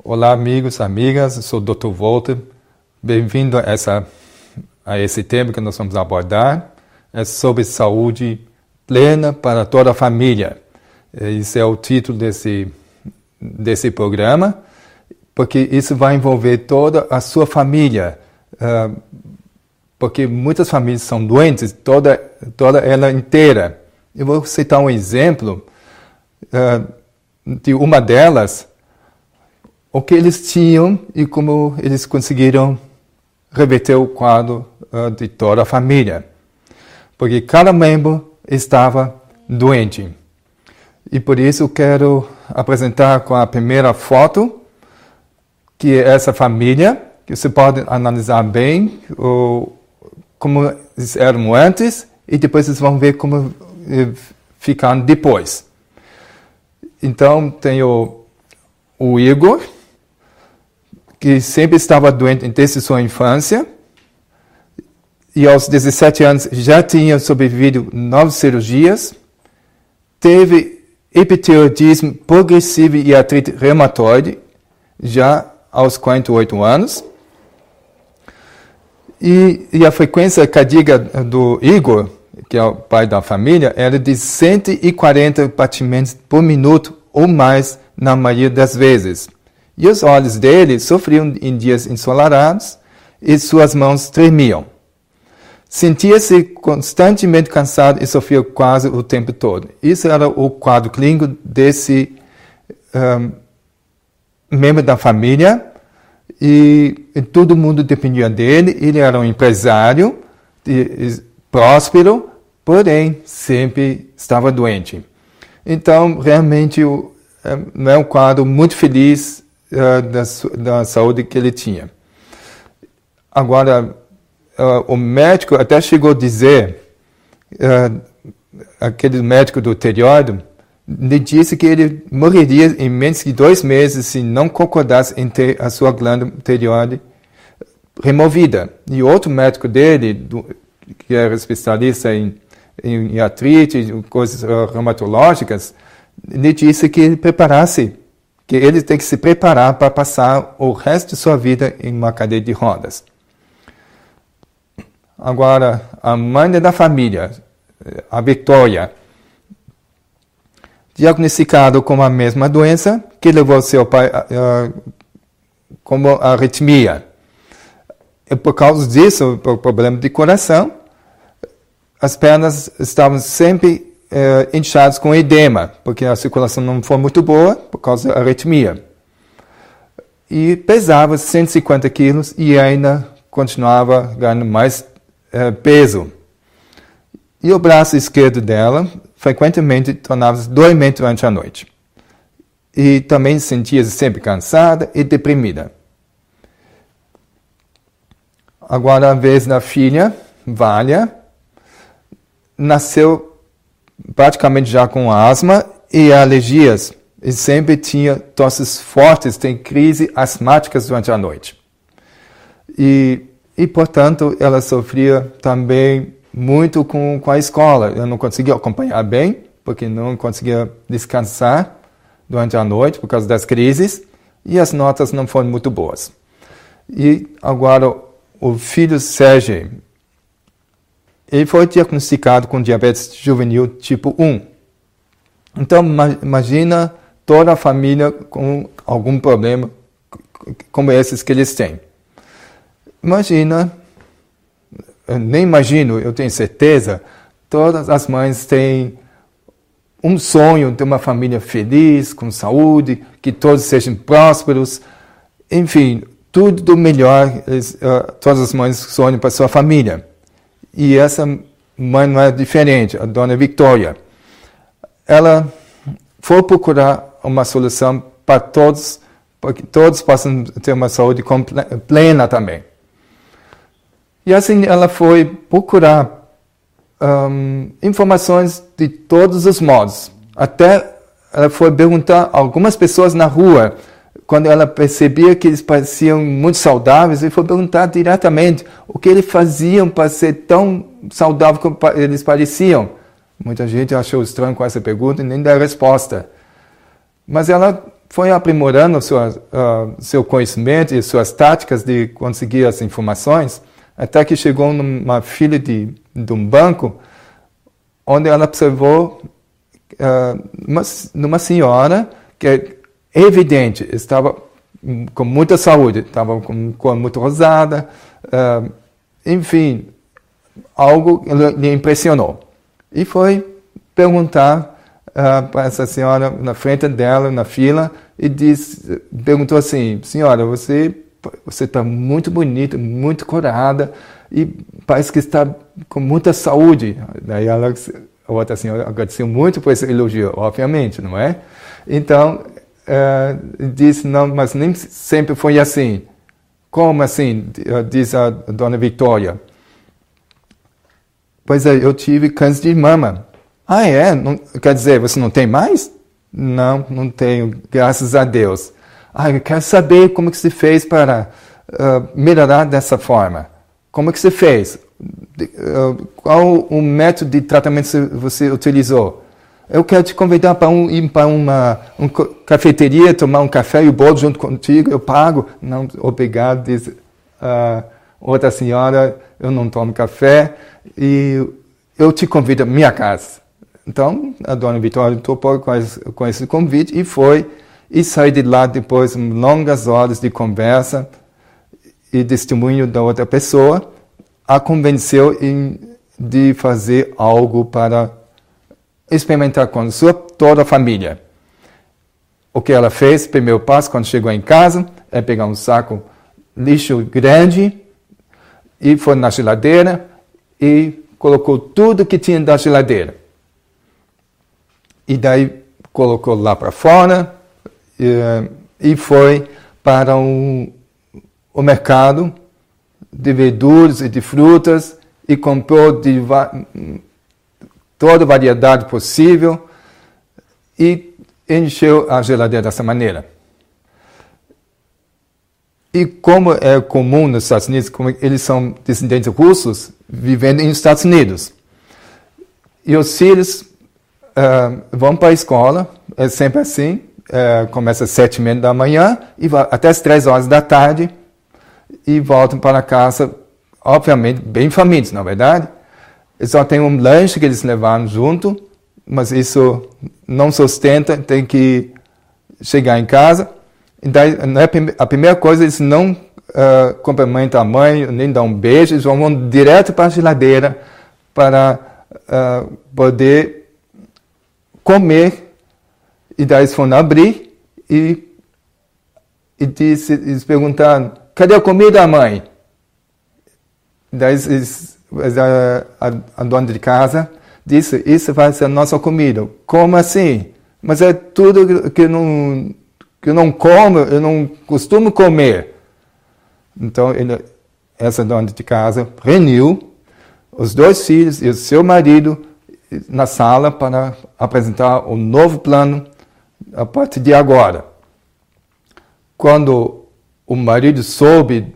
Olá, amigos, amigas, eu sou o Dr. Walter. Bem-vindo a esse tema que nós vamos abordar. É sobre saúde plena para toda a família. Esse é o título desse programa, porque isso vai envolver toda a sua família. Porque muitas famílias são doentes, toda ela inteira. Eu vou citar um exemplo de uma delas, o que eles tinham e como eles conseguiram reverter o quadro de toda a família. Porque cada membro estava doente. E por isso eu quero apresentar com a primeira foto, que é essa família, que você pode analisar bem como eles eram antes e depois vocês vão ver como ficaram depois. Então tem o Igor, que sempre estava doente desde sua infância, e aos 17 anos já tinha sobrevivido 9 cirurgias, teve hipertireoidismo progressivo e artrite reumatoide, já aos 48 anos, e a frequência cardíaca do Igor, que é o pai da família, era de 140 batimentos por minuto ou mais na maioria das vezes. E os olhos dele sofriam em dias ensolarados e suas mãos tremiam. Sentia-se constantemente cansado e sofria quase o tempo todo. Isso era o quadro clínico desse membro da família e todo mundo dependia dele. Ele era um empresário próspero, porém sempre estava doente. Então, realmente, não é um quadro muito feliz da saúde que ele tinha. Agora, o médico até chegou a dizer, aquele médico do tireoide, ele disse que ele morreria em menos de 2 meses se não concordasse em ter a sua glândula tireoide removida. E outro médico dele, que era especialista em artrite, coisas reumatológicas, ele disse que ele preparasse, que ele tem que se preparar para passar o resto de sua vida em uma cadeira de rodas. Agora, a mãe da família, a Victoria, diagnosticada com a mesma doença, que levou seu pai como arritmia. E por causa disso, por problema de coração, as pernas estavam sempre inchadas com edema, porque a circulação não foi muito boa por causa da arritmia. E pesava 150 quilos e ainda continuava ganhando mais peso. E o braço esquerdo dela frequentemente tornava-se dormente durante a noite. E também sentia-se sempre cansada e deprimida. Agora, a vez da filha, Vália, nasceu praticamente já com asma e alergias, e sempre tinha tosses fortes, tem crises asmáticas durante a noite. E portanto, ela sofria também muito com a escola. Eu não conseguia acompanhar bem, porque não conseguia descansar durante a noite por causa das crises, e as notas não foram muito boas. E agora, o filho Sérgio, ele foi diagnosticado com diabetes juvenil tipo 1. Então, imagina toda a família com algum problema como esses que eles têm. Nem imagino, eu tenho certeza, todas as mães têm um sonho de uma família feliz, com saúde, que todos sejam prósperos, enfim, tudo do melhor, todas as mães sonham para sua família. E essa mãe não é diferente, a dona Victoria. Ela foi procurar uma solução para todos, para que todos possam ter uma saúde plena também. E assim ela foi procurar informações de todos os modos. Até ela foi perguntar a algumas pessoas na rua, quando ela percebia que eles pareciam muito saudáveis, ele foi perguntar diretamente o que eles faziam para ser tão saudável como eles pareciam. Muita gente achou estranho com essa pergunta e nem deu resposta. Mas ela foi aprimorando seu conhecimento e suas táticas de conseguir as informações, até que chegou numa fila de um banco, onde ela observou numa senhora que é evidente, estava com muita saúde, estava com cor muito rosada, enfim, algo lhe impressionou. E foi perguntar para essa senhora na frente dela, na fila, e perguntou assim: senhora, você está muito bonita, muito corada, e parece que está com muita saúde. Daí a outra senhora agradeceu muito por esse elogio, obviamente, não é? Então, disse: não, mas nem sempre foi assim. Como assim? Diz a dona Victoria. Pois é, eu tive câncer de mama. Ah, é? Não, quer dizer, você não tem mais? Não, não tenho, graças a Deus. Ah, eu quero saber como que você fez para melhorar dessa forma. Como que você fez? Qual o método de tratamento você utilizou? Eu quero te convidar para ir para uma cafeteria, tomar um café e o bolo junto contigo, eu pago. Não, obrigado, diz outra senhora, eu não tomo café e eu te convido à minha casa. Então, a dona Vitória topou com esse convite e foi, e saiu de lá depois de longas horas de conversa e testemunho da outra pessoa, a convenceu de fazer algo para experimentar com toda a família. O que ela fez, primeiro passo, quando chegou em casa, é pegar um saco lixo grande e foi na geladeira e colocou tudo que tinha da geladeira. E daí colocou lá para fora e foi para o mercado de verduras e de frutas e comprou toda a variedade possível e encheu a geladeira dessa maneira. E como é comum nos Estados Unidos, como eles são descendentes russos, vivendo nos Estados Unidos. E os filhos vão para a escola, é sempre assim, começa às 7h30 da manhã e vai até às 3 horas da tarde e voltam para casa, obviamente, bem famintos, na verdade. Eles só têm um lanche que eles levaram junto, mas isso não sustenta, tem que chegar em casa. E daí, a primeira coisa, eles não cumprimentam a mãe, nem dão um beijo, eles vão direto para a geladeira para poder comer. E daí eles foram abrir e eles perguntaram: cadê a comida, mãe? Daí a dona de casa disse: isso vai ser a nossa comida. Como assim? Mas é tudo que eu não como, eu não costumo comer. Então, essa dona de casa reuniu os 2 filhos e o seu marido na sala para apresentar um novo plano a partir de agora. Quando o marido soube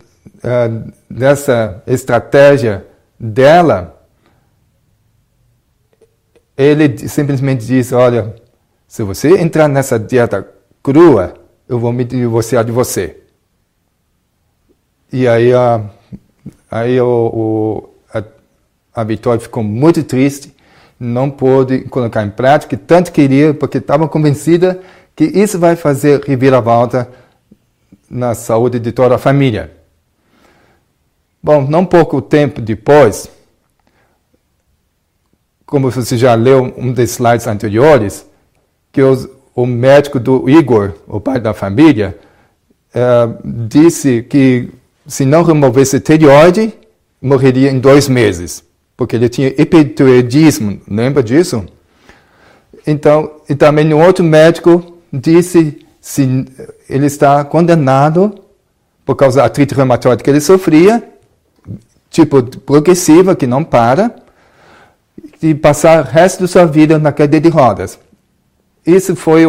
dessa estratégia dela, ele simplesmente disse: olha, se você entrar nessa dieta crua, eu vou me divorciar de você. E aí a Vitória ficou muito triste, não pôde colocar em prática, que tanto queria, porque estava convencida que isso vai fazer reviravolta na saúde de toda a família. Bom, não pouco tempo depois, como você já leu um dos slides anteriores, que o médico do Igor, o pai da família, disse que se não removesse tireoide, morreria em 2 meses, porque ele tinha hipertireoidismo, lembra disso? Então, e também um outro médico disse se ele está condenado por causa da artrite reumatoide que ele sofria, tipo progressiva, que não para, e passar o resto da sua vida na cadeira de rodas. Isso foi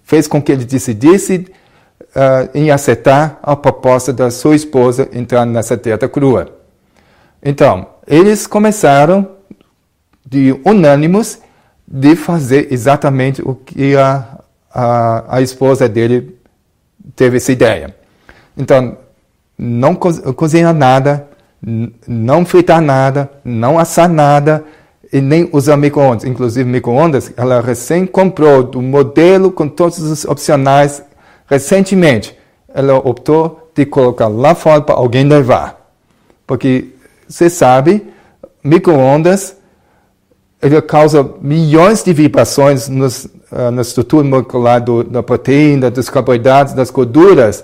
fez com que ele decidisse em aceitar a proposta da sua esposa entrar nessa dieta crua. Então, eles começaram, de unânimos, de fazer exatamente o que a a esposa dele teve essa ideia. Então, não cozinhar nada, não fritar nada, não assar nada e nem usar micro-ondas. Inclusive, micro-ondas, ela recém comprou do modelo com todos os opcionais recentemente. Ela optou de colocar lá fora para alguém levar. Porque, você sabe, micro-ondas ele causa milhões de vibrações na estrutura molecular da proteína, dos carboidratos, das gorduras,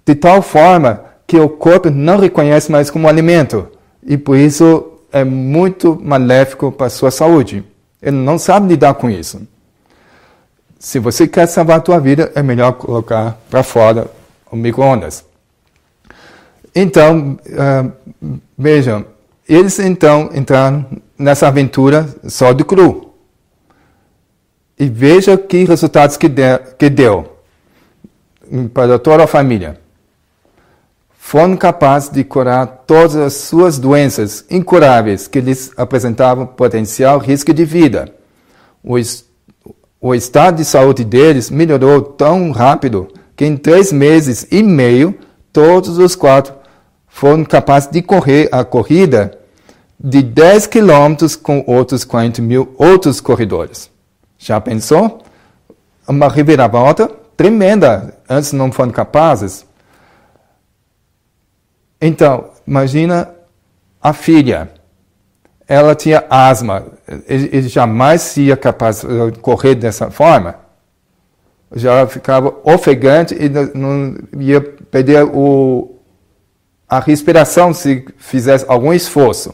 de tal forma que o corpo não reconhece mais como alimento. E por isso é muito maléfico para a sua saúde. Ele não sabe lidar com isso. Se você quer salvar a tua vida, é melhor colocar para fora o micro-ondas. Então, vejam, eles então entraram nessa aventura só de cru. E veja que resultados que deu para toda a família. Foram capazes de curar todas as suas doenças incuráveis que lhes apresentavam potencial risco de vida. O estado de saúde deles melhorou tão rápido que em 3 meses e meio, todos os 4 foram capazes de correr a corrida de 10 quilômetros com outros 40 mil outros corredores. Já pensou? Uma reviravolta tremenda. Antes não foram capazes. Então, imagina a filha. Ela tinha asma. Ele jamais ia capaz de correr dessa forma. Já ficava ofegante e não ia perder a respiração se fizesse algum esforço.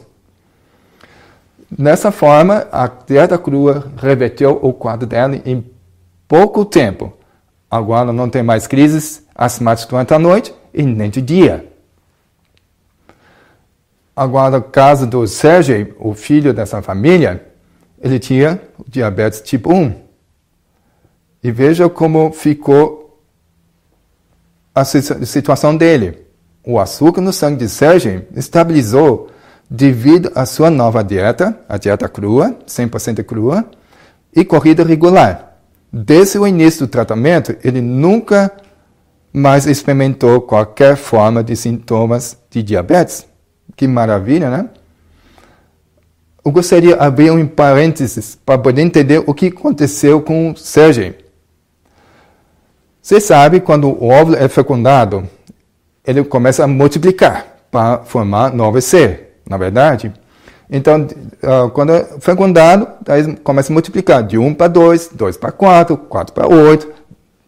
Dessa forma, a dieta crua reverteu o quadro dela em pouco tempo. Agora não tem mais crises asmáticas durante a noite e nem de dia. Agora, no caso do Sergei, o filho dessa família, ele tinha diabetes tipo 1. E veja como ficou a situação dele. O açúcar no sangue de Sergei estabilizou devido à sua nova dieta, a dieta crua, 100% crua, e corrida regular. Desde o início do tratamento, ele nunca mais experimentou qualquer forma de sintomas de diabetes. Que maravilha, né? Eu gostaria de abrir um parênteses para poder entender o que aconteceu com o Sergei. Você sabe, quando o óvulo é fecundado, ele começa a multiplicar para formar novo ser, na verdade. Então, quando é fecundado, aí começa a multiplicar de 1 para 2, 2 para 4, 4 para 8,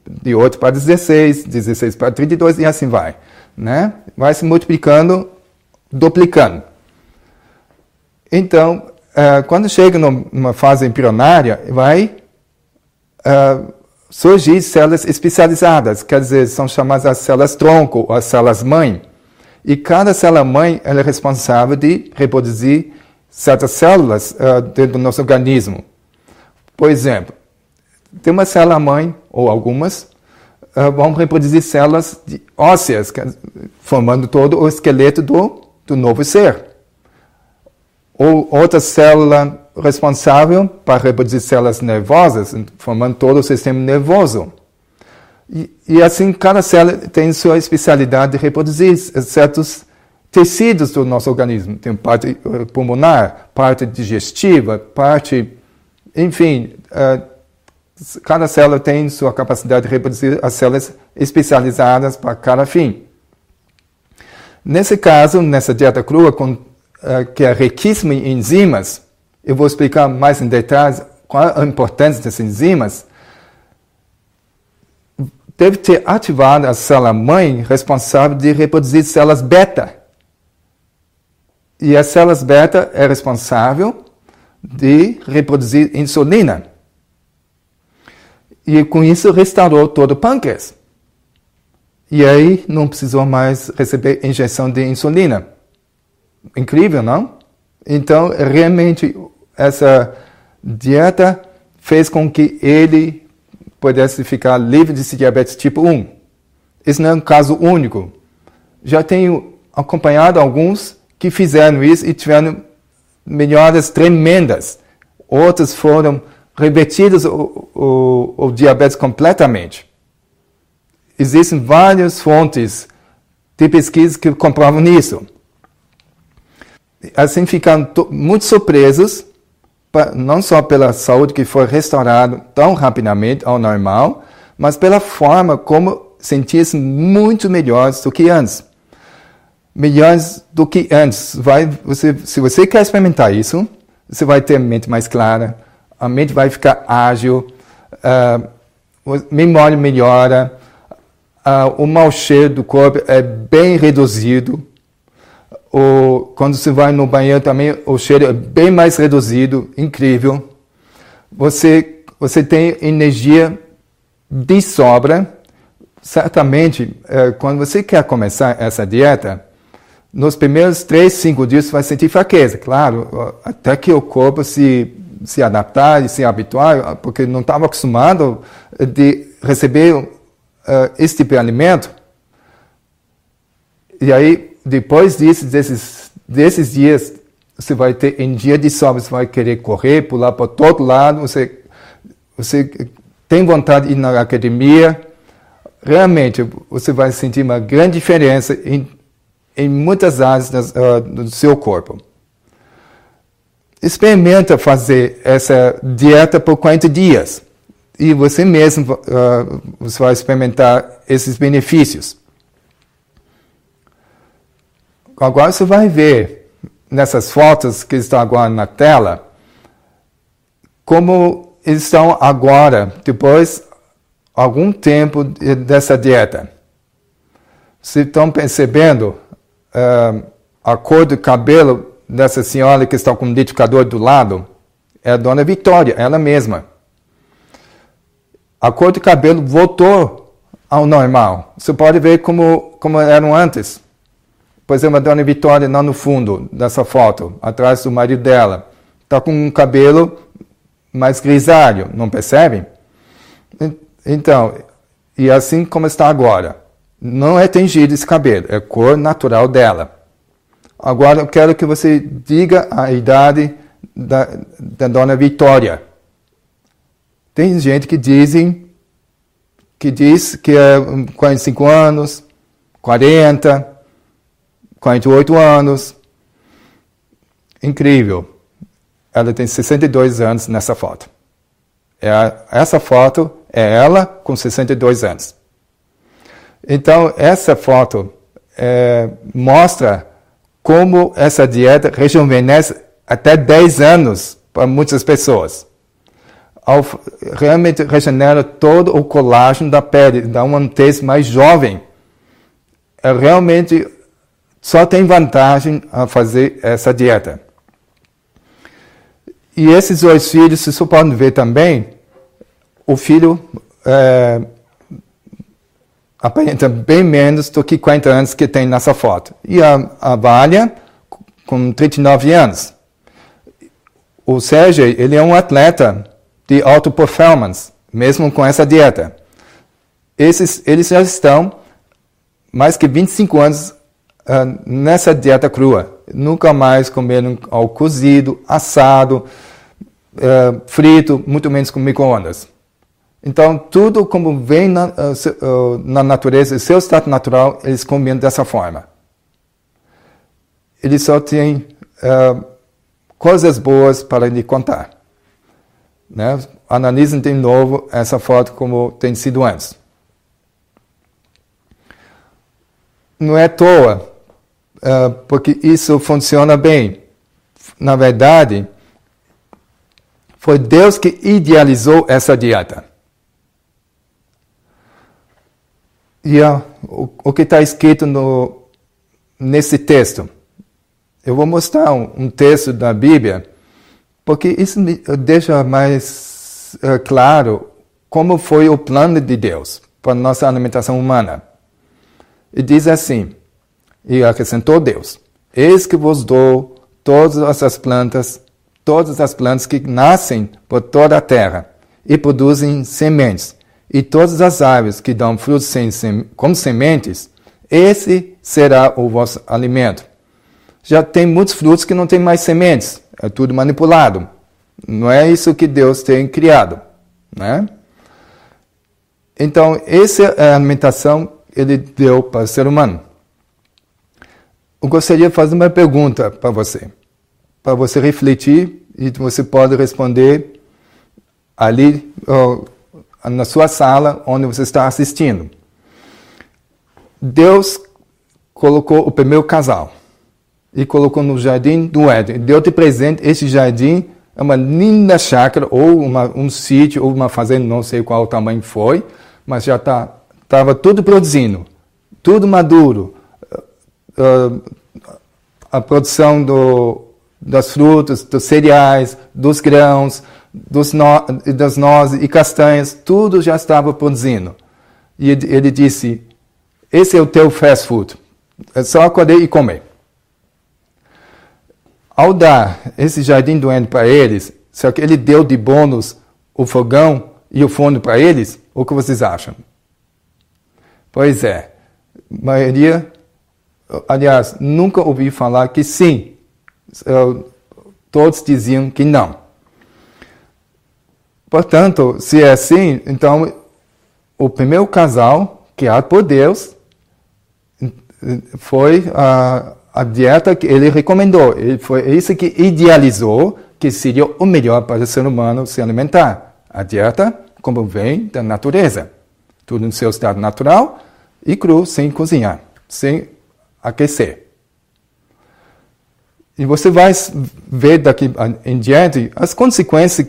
de 8 para 16, 16 para 32 e assim vai. Né? Vai se multiplicando, duplicando. Então, quando chega numa fase embrionária, vai surgir células especializadas, quer dizer, são chamadas as células-tronco, ou as células-mãe. E cada célula-mãe é responsável de reproduzir certas células dentro do nosso organismo. Por exemplo, tem uma célula-mãe, ou algumas, vão reproduzir células ósseas, formando todo o esqueleto do novo ser. Ou outra célula responsável para reproduzir células nervosas, formando todo o sistema nervoso. E assim, cada célula tem sua especialidade de reproduzir certos tecidos do nosso organismo. Tem parte pulmonar, parte digestiva, parte... Enfim, cada célula tem sua capacidade de reproduzir as células especializadas para cada fim. Nesse caso, nessa dieta crua, que é riquíssima em enzimas, eu vou explicar mais em detalhes qual a importância dessas enzimas. Deve ter ativado a célula-mãe responsável de reproduzir células beta. E as células beta é responsável de reproduzir insulina. E com isso restaurou todo o pâncreas. E aí não precisou mais receber injeção de insulina. Incrível, não? Então, realmente, essa dieta fez com que ele pudesse ficar livre de diabetes tipo 1. Esse não é um caso único. Já tenho acompanhado alguns que fizeram isso e tiveram melhoras tremendas. Outros foram revertidas o diabetes completamente. Existem várias fontes de pesquisa que comprovam isso. Assim ficaram muito surpresos, não só pela saúde que foi restaurada tão rapidamente ao normal, mas pela forma como sentiam-se muito melhores do que antes. Melhores do que antes. Se você quer experimentar isso, você vai ter a mente mais clara, a mente vai ficar ágil, a memória melhora, o mau cheiro do corpo é bem reduzido. Quando você vai no banheiro também, o cheiro é bem mais reduzido, incrível. Você tem energia de sobra. Certamente, quando você quer começar essa dieta, nos primeiros 3, 5 dias você vai sentir fraqueza, claro, até que o corpo se adaptar e se habituar, porque não estava acostumado de receber esse tipo de alimento. E aí, depois desses dias, você vai ter energia de sobra, você vai querer correr, pular para todo lado, você tem vontade de ir na academia. Realmente, você vai sentir uma grande diferença em muitas áreas do seu corpo. Experimenta fazer essa dieta por 40 dias. E você mesmo você vai experimentar esses benefícios. Agora você vai ver nessas fotos que estão agora na tela, como eles estão agora, depois de algum tempo dessa dieta. Vocês estão percebendo a cor do cabelo dessa senhora que está com o liquidificador do lado? É a Dona Vitória, ela mesma. A cor do cabelo voltou ao normal. Você pode ver como eram antes. Por exemplo, a Dona Vitória lá no fundo dessa foto, atrás do marido dela, está com um cabelo mais grisalho, não percebem? Então, e assim como está agora. Não é tingido esse cabelo, é a cor natural dela. Agora eu quero que você diga a idade da Dona Vitória. Tem gente que diz que é 45 anos, 40, 48 anos. Incrível. Ela tem 62 anos nessa foto. Essa foto é ela com 62 anos. Então, essa foto mostra como essa dieta rejuvenesce até 10 anos para muitas pessoas. Realmente regenera todo o colágeno da pele, dá uma tez mais jovem. Realmente só tem vantagem a fazer essa dieta. E esses dois filhos, vocês podem ver também, o filho aparenta bem menos do que 40 anos que tem nessa foto. E a Vália, com 39 anos. O Sérgio, ele é um atleta de alta performance, mesmo com essa dieta. Eles já estão mais que 25 anos nessa dieta crua. Nunca mais comeram ao cozido, assado, frito, muito menos com micro-ondas. Então, tudo como vem na natureza, seu estado natural, eles comem dessa forma. Eles só têm coisas boas para lhe contar. Né? Analisem de novo essa foto como tem sido antes. Não é à toa, porque isso funciona bem. Na verdade, foi Deus que idealizou essa dieta. E o que está escrito nesse texto? Eu vou mostrar um texto da Bíblia, porque isso me deixa mais claro como foi o plano de Deus para a nossa alimentação humana. E diz assim, e acrescentou Deus: eis que vos dou todas as plantas que nascem por toda a terra e produzem sementes, e todas as árvores que dão frutos como sementes, esse será o vosso alimento. Já tem muitos frutos que não têm mais sementes, é tudo manipulado. Não é isso que Deus tem criado, né? Então, essa é a alimentação que Ele deu para o ser humano. Eu gostaria de fazer uma pergunta para você refletir, e você pode responder ali na sua sala, onde você está assistindo. Deus colocou o primeiro casal e colocou no jardim do Éden. Deu de presente esse jardim, é uma linda chácara, ou um sítio, ou uma fazenda, não sei qual o tamanho foi, mas já estava tudo produzindo, tudo maduro. A produção das frutas, dos cereais, dos grãos, das nozes e castanhas, tudo já estava produzindo. E ele disse, esse é o teu fast food, é só acordar e comer. Ao dar esse jardim do Éden para eles, só que ele deu de bônus o fogão e o forno para eles, o que vocês acham? Pois é, maioria, aliás, nunca ouvi falar que sim. Todos diziam que não. Portanto, se é assim, então o primeiro casal criado por Deus foi a dieta que ele recomendou. Foi isso que idealizou que seria o melhor para o ser humano se alimentar. A dieta como vem da natureza. Tudo no seu estado natural e cru, sem cozinhar, sem aquecer. E você vai ver daqui em diante as consequências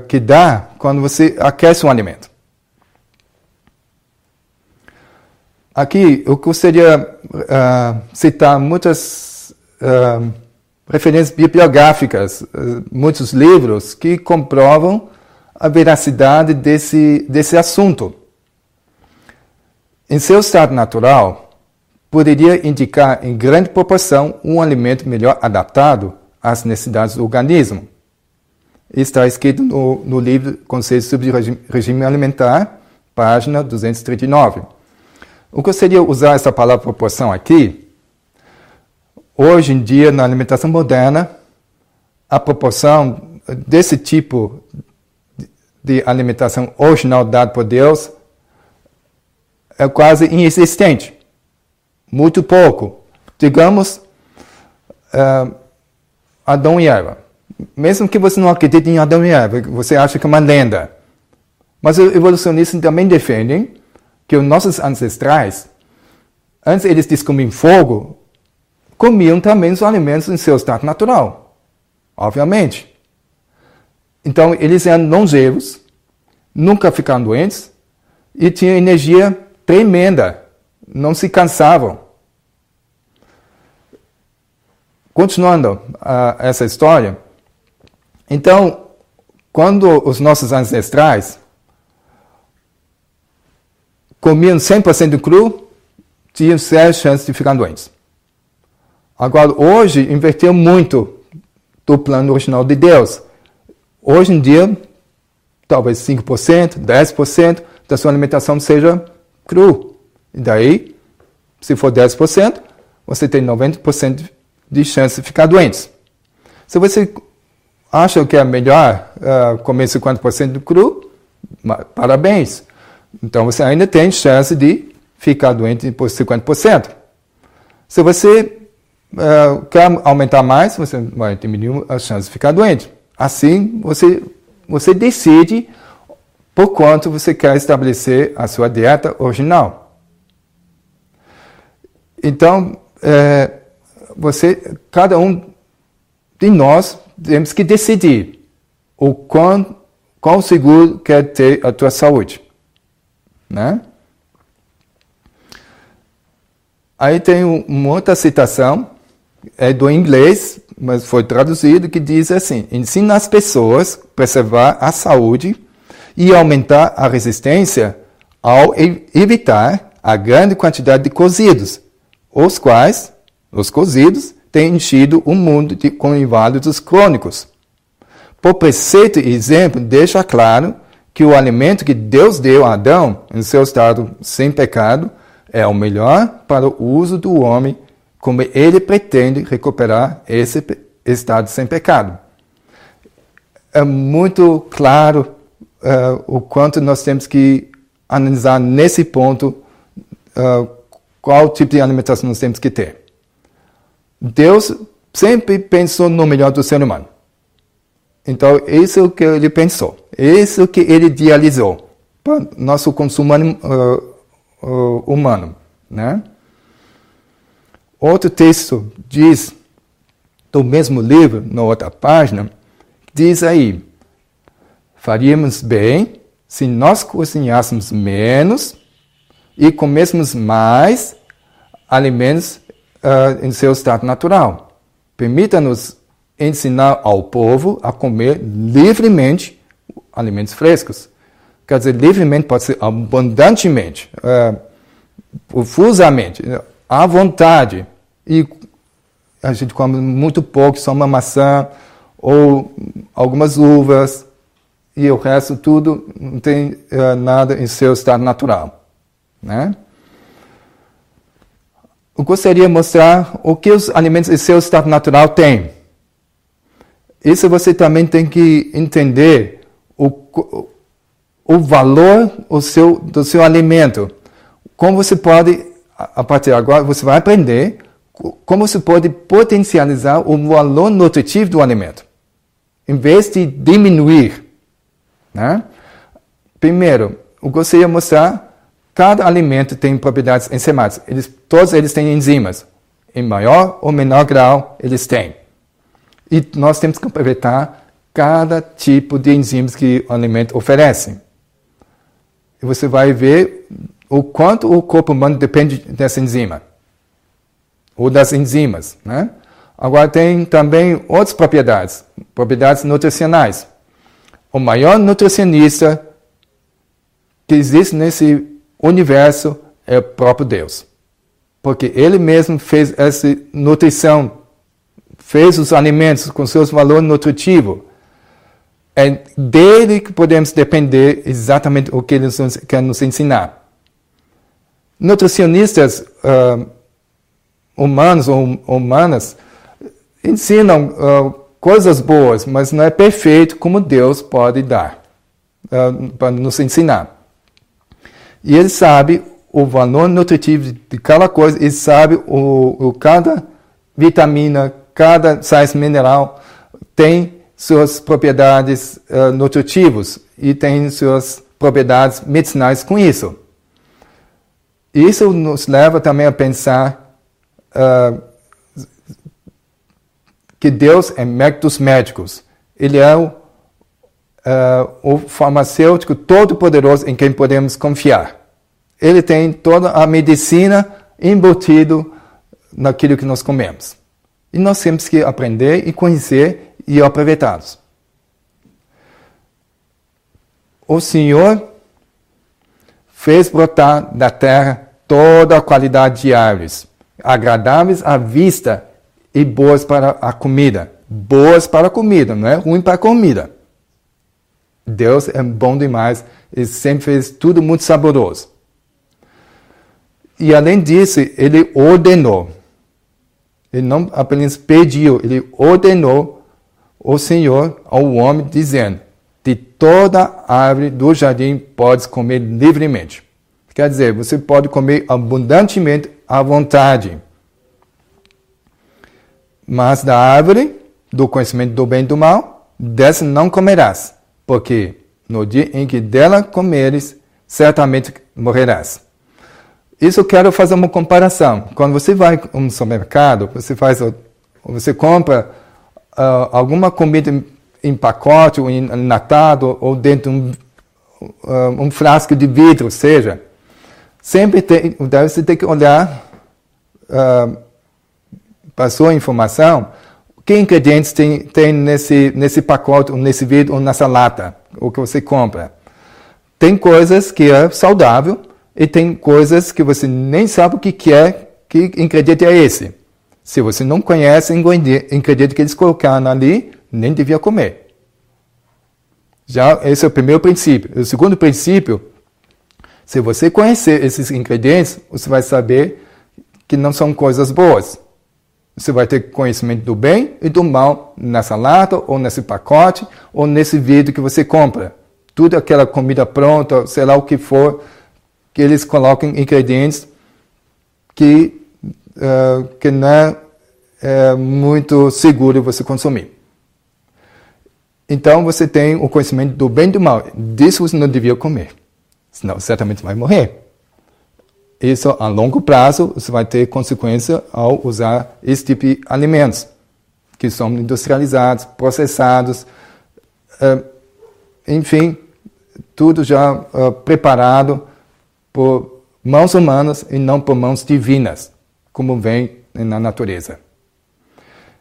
que dá quando você aquece um alimento. Aqui eu gostaria citar muitas referências bibliográficas, muitos livros que comprovam a veracidade desse assunto. Em seu estado natural, poderia indicar em grande proporção um alimento melhor adaptado às necessidades do organismo. Está escrito no livro Conselhos sobre Regime Alimentar, página 239. Eu gostaria de usar essa palavra proporção aqui. Hoje em dia, na alimentação moderna, a proporção desse tipo de alimentação original dada por Deus é quase inexistente. Muito pouco. Digamos, Adão e Eva. Mesmo que você não acredite em Adão e Eva, você acha que é uma lenda. Mas os evolucionistas também defendem que os nossos ancestrais, antes eles descobriam fogo, comiam também os alimentos em seu estado natural. Obviamente. Então, eles eram longevos, nunca ficaram doentes, e tinham energia tremenda. Não se cansavam. Continuando essa história, então, quando os nossos ancestrais comiam 100% cru, tinham sérias chances de ficar doentes. Agora, hoje, inverteu muito do plano original de Deus. Hoje em dia, talvez 5%, 10% da sua alimentação seja cru. E daí, se for 10%, você tem 90% de chance de ficar doente. Se você acha que é melhor comer 50% de cru, parabéns. Então você ainda tem chance de ficar doente por 50%. Se você quer aumentar mais, você vai diminuir a chance de ficar doente. Assim, você decide por quanto você quer estabelecer a sua dieta original. Então, cada um de nós temos que decidir o quão seguro quer ter a tua saúde. Né? Aí tem uma outra citação, é do inglês, mas foi traduzido, que diz assim: ensina as pessoas a preservar a saúde e aumentar a resistência ao evitar a grande quantidade de cozidos, os quais, os cozidos, têm enchido o mundo com inválidos crônicos. Por preceito e exemplo, deixa claro que o alimento que Deus deu a Adão, em seu estado sem pecado, é o melhor para o uso do homem, como ele pretende recuperar esse estado sem pecado. é muito claro o quanto nós temos que analisar nesse ponto qual tipo de alimentação nós temos que ter. Deus sempre pensou no melhor do ser humano. Então, isso é o que ele pensou. Isso é o que ele idealizou para nosso consumo humano. Né? Outro texto diz, do mesmo livro, na outra página, diz aí, faríamos bem se nós cozinhássemos menos e comêssemos mais alimentos em seu estado natural. Permita-nos ensinar ao povo a comer livremente alimentos frescos. Quer dizer, livremente pode ser abundantemente, profusamente, à vontade. E a gente come muito pouco, só uma maçã ou algumas uvas, e o resto tudo não tem nada em seu estado natural. Né? Eu gostaria de mostrar o que os alimentos em seu estado natural têm. Isso você também tem que entender o valor do seu alimento. Como você pode, a partir de agora, você vai aprender como você pode potencializar o valor nutritivo do alimento, em vez de diminuir. Né? Primeiro, eu gostaria de mostrar cada alimento tem propriedades enzimáticas. Todos eles têm enzimas. Em maior ou menor grau, eles têm. E nós temos que aproveitar cada tipo de enzimas que o alimento oferece. E você vai ver o quanto o corpo humano depende dessa enzima. Ou das enzimas. Né? Agora tem também outras propriedades nutricionais. O maior nutricionista que existe nesse universo é o próprio Deus. Porque Ele mesmo fez essa nutrição, fez os alimentos com seus valores nutritivos. É dele que podemos depender exatamente o que Ele quer nos ensinar. Nutricionistas humanos ou humanas ensinam coisas boas, mas não é perfeito como Deus pode dar para nos ensinar. E Ele sabe o valor nutritivo de cada coisa, Ele sabe cada vitamina, cada sais mineral tem suas propriedades nutritivas e tem suas propriedades medicinais com isso. Isso nos leva também a pensar que Deus é médico dos médicos. Ele é o farmacêutico todo-poderoso em quem podemos confiar. Ele tem toda a medicina embutido naquilo que nós comemos. E nós temos que aprender e conhecer e aproveitá-los. O Senhor fez brotar da terra toda a qualidade de árvores, agradáveis à vista e boas para a comida. Boas para a comida, não é ruim para a comida. Deus é bom demais, Ele sempre fez tudo muito saboroso. E além disso, Ele ordenou. Ele não apenas pediu, Ele ordenou o Senhor ao homem, dizendo: de toda árvore do jardim podes comer livremente. Quer dizer, você pode comer abundantemente à vontade. Mas da árvore do conhecimento do bem e do mal, dessa não comerás, porque no dia em que dela comeres, certamente morrerás. Isso eu quero fazer uma comparação. Quando você vai no supermercado, você compra alguma comida em pacote, ou enlatado, ou dentro de um frasco de vidro, seja, sempre você tem que olhar para a sua informação, que ingredientes tem nesse pacote, ou nesse vidro, ou nessa lata, o que você compra. Tem coisas que é saudável, e tem coisas que você nem sabe o que é, que ingrediente é esse. Se você não conhece o ingrediente que eles colocaram ali, nem devia comer. Já esse é o primeiro princípio. O segundo princípio, se você conhecer esses ingredientes, você vai saber que não são coisas boas. Você vai ter conhecimento do bem e do mal nessa lata, ou nesse pacote, ou nesse vidro que você compra. Tudo aquela comida pronta, sei lá o que for, que eles colocam ingredientes que não é muito seguro você consumir. Então você tem o conhecimento do bem e do mal. Disso você não devia comer, senão certamente vai morrer. Isso, a longo prazo, você vai ter consequência ao usar esse tipo de alimentos, que são industrializados, processados, enfim, tudo já preparado por mãos humanas e não por mãos divinas, como vem na natureza.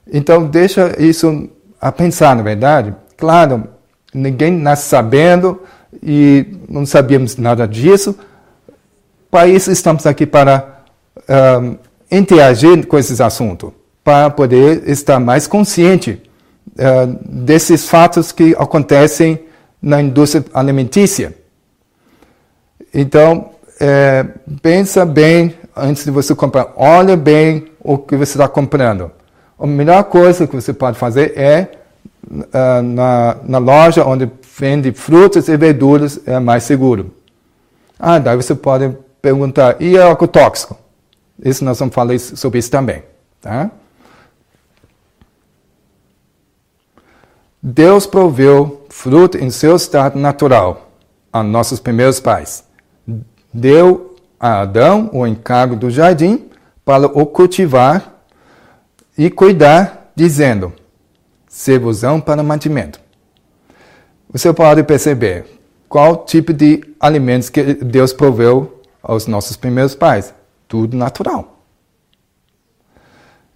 Então, deixa isso a pensar, na verdade. Claro, ninguém nasce sabendo e não sabíamos nada disso. Para isso, estamos aqui para interagir com esses assuntos, para poder estar mais consciente desses fatos que acontecem na indústria alimentícia. Então, pensa bem antes de você comprar. Olha bem o que você está comprando. A melhor coisa que você pode fazer é na loja onde vende frutas e verduras, é mais seguro. Daí você pode perguntar, e é algo tóxico? Isso nós vamos falar sobre isso também. Tá? Deus proveu fruto em seu estado natural a nossos primeiros pais. Deu a Adão o encargo do jardim para o cultivar e cuidar, dizendo, servosão para mantimento. Você pode perceber qual tipo de alimentos que Deus proveu aos nossos primeiros pais. Tudo natural.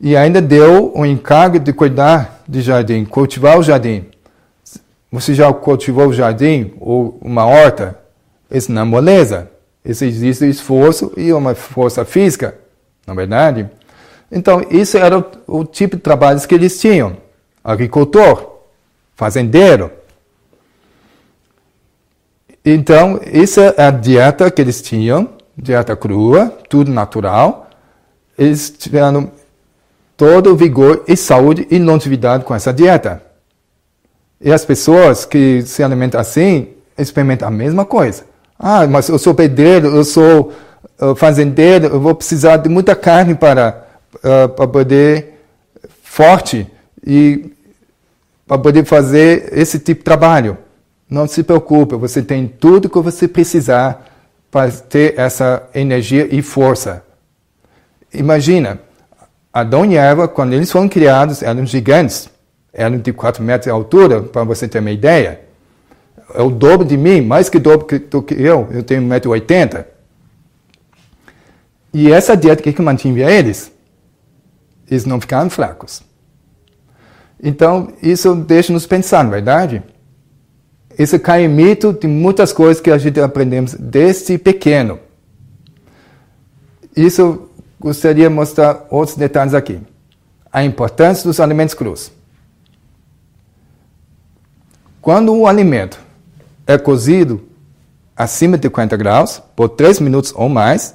E ainda deu o encargo de cuidar do jardim, cultivar o jardim. Você já cultivou o jardim ou uma horta? Isso não é moleza. Isso existe esforço e uma força física, não é verdade? Então, isso era o tipo de trabalhos que eles tinham. Agricultor, fazendeiro. Então, essa é a dieta que eles tinham, dieta crua, tudo natural. Eles tiveram todo o vigor e saúde e longevidade com essa dieta. E as pessoas que se alimentam assim, experimentam a mesma coisa. Mas eu sou pedreiro, eu sou fazendeiro, eu vou precisar de muita carne para poder forte e para poder fazer esse tipo de trabalho. Não se preocupe, você tem tudo que você precisar para ter essa energia e força. Imagina, Adão e Eva, quando eles foram criados, eram gigantes. Eram de 4 metros de altura, para você ter uma ideia. É o dobro de mim, mais que o dobro do que eu. Eu tenho 1,80 m. E essa dieta que mantinha eles, eles não ficaram fracos. Então, isso deixa-nos pensar, não é verdade? Isso cai em mito de muitas coisas que a gente aprendemos desde pequeno. Isso gostaria de mostrar outros detalhes aqui. A importância dos alimentos crus. Quando um alimento é cozido acima de 50 graus, por 3 minutos ou mais,